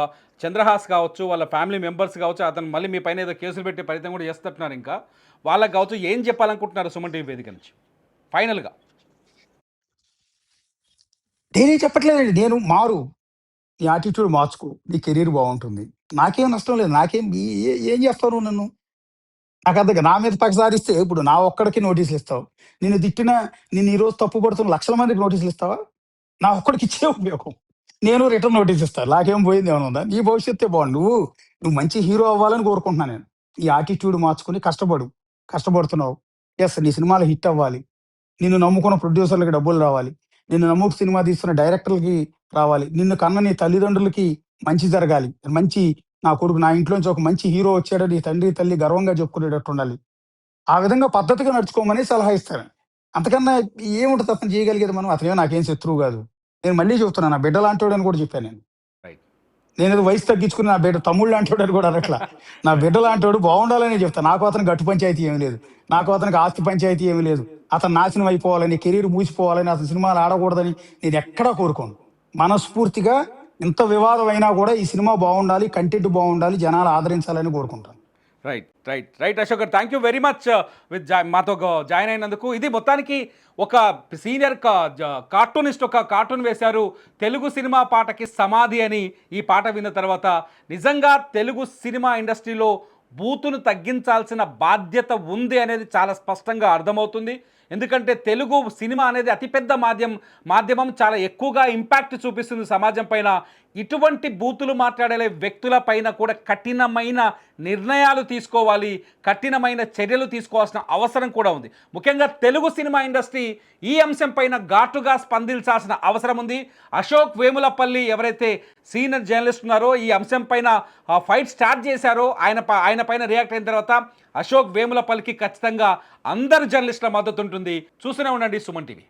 చంద్రహాస్ కావచ్చు, వాళ్ళ ఫ్యామిలీ మెంబర్స్ కావచ్చు, అతను మళ్ళీ మీ పైన ఏదో కేసులు పెట్టే ప్రయత్నం కూడా చేస్తున్నారు, ఇంకా వాళ్ళకి కావచ్చు, ఏం చెప్పాలనుకుంటున్నారు సుమన్ టీవీ వేదిక నుంచి ఫైనల్గా? నేనేం చెప్పట్లేదండి, నేను మారు, నీ యాటిట్యూడ్ మార్చుకో, నీ కెరీర్ బాగుంటుంది, నాకేం నష్టం లేదు, నాకేం ఏం చేస్తావు నువ్వు నన్ను, నాకు అర్థం నా మీద పక్క సారిస్తే ఇప్పుడు నా ఒక్కడికి నోటీసులు ఇస్తావు, నిన్ను తిట్టిన, నిన్ను ఈ రోజు తప్పు పడుతున్న లక్షల మందికి నోటీసులు ఇస్తావా, నా ఒక్కడికి ఇచ్చే ఉపయోగం, నేను రిటర్న్ నోటీస్ ఇస్తాను, నాకేం పోయింది ఏమైనా ఉందా, నీ భవిష్యత్తే బాగుండు, నువ్వు మంచి హీరో అవ్వాలని కోరుకుంటున్నాను నేను. ఈ యాటిట్యూడ్ మార్చుకుని కష్టపడుతున్నావు, ఎస్, నీ సినిమాలు హిట్ అవ్వాలి, నిన్ను నమ్ముకున్న ప్రొడ్యూసర్లకి డబ్బులు రావాలి, నిన్ను నమ్ముకు సినిమా తీస్తున్న డైరెక్టర్లకి రావాలి, నిన్ను కన్న నీ తల్లిదండ్రులకి మంచి జరగాలి, మంచి, నా కొడుకు నా ఇంట్లోంచి ఒక మంచి హీరో వచ్చాడని నీ తండ్రి తల్లి గర్వంగా చెప్పుకునేటట్టు ఉండాలి, ఆ విధంగా పద్ధతిగా నడుచుకోమని సలహా ఇస్తాను. అంతకన్నా ఏముంటుంది అతను చేయగలిగేది, మనం అతనే నాకేం శత్రువు కాదు. నేను మళ్ళీ చెప్తున్నాను, నా బిడ్డ లాంటోడు అని కూడా చెప్పాను నేను. రైట్. నేనేదో వయసు తగ్గించుకుని నా బిడ్డ తమ్ముళ్ళు లాంటోడు అని కూడా అనట్లా, నా బిడ్డ లాంటోడు బాగుండాలని చెప్తాను. నాకు అతను గట్టు పంచాయతీ ఏమీ లేదు, నాకు అతనికి ఆస్తి పంచాయతీ ఏమీ లేదు, అతను నాశనం అయిపోవాలని, కెరీర్ మూసిపోవాలని, అతని సినిమాలు ఆడకూడదని నేను ఎక్కడా కోరుకోను. మనస్ఫూర్తిగా ఇంత వివాదం అయినా కూడా ఈ సినిమా బాగుండాలి, కంటెంట్ బాగుండాలి, జనాలు ఆదరించాలని కోరుకుంటాను. Right Ashok garu, thank you very much మాతో జాయిన్ అయినందుకు. ఇది మొత్తానికి ఒక సీనియర్ కార్టూనిస్ట్ ఒక కార్టూన్ వేశారు, తెలుగు సినిమా పాటకి సమాధి అని. ఈ పాట విన్న తర్వాత నిజంగా తెలుగు సినిమా ఇండస్ట్రీలో బూతును తగ్గించాల్సిన బాధ్యత ఉంది అనేది చాలా స్పష్టంగా అర్థమవుతుంది. ఎందుకంటే తెలుగు సినిమా అనేది అతిపెద్ద మాధ్యమం, చాలా ఎక్కువగా ఇంపాక్ట్ చూపిస్తుంది సమాజం పైన. ఇటువంటి బూతులు మాట్లాడే వ్యక్తుల పైన కూడా కఠినమైన నిర్ణయాలు తీసుకోవాలి, కఠినమైన చర్యలు తీసుకోవాల్సిన అవసరం కూడా ఉంది. ముఖ్యంగా తెలుగు సినిమా ఇండస్ట్రీ ఈ అంశం పైన ఘాటుగా స్పందించాల్సిన అవసరం ఉంది. అశోక్ వేములపల్లి ఎవరైతే సీనియర్ జర్నలిస్ట్ ఉన్నారో, ఈ అంశం పైన ఫైట్ స్టార్ట్ చేశారో, ఆయన పైన రియాక్ట్ అయిన తర్వాత అశోక్ వేములపల్లికి ఖచ్చితంగా అందరు జర్నలిస్టుల మద్దతు ఉంటుంది. చూస్తూనే ఉండండి సుమన్ టీవీ.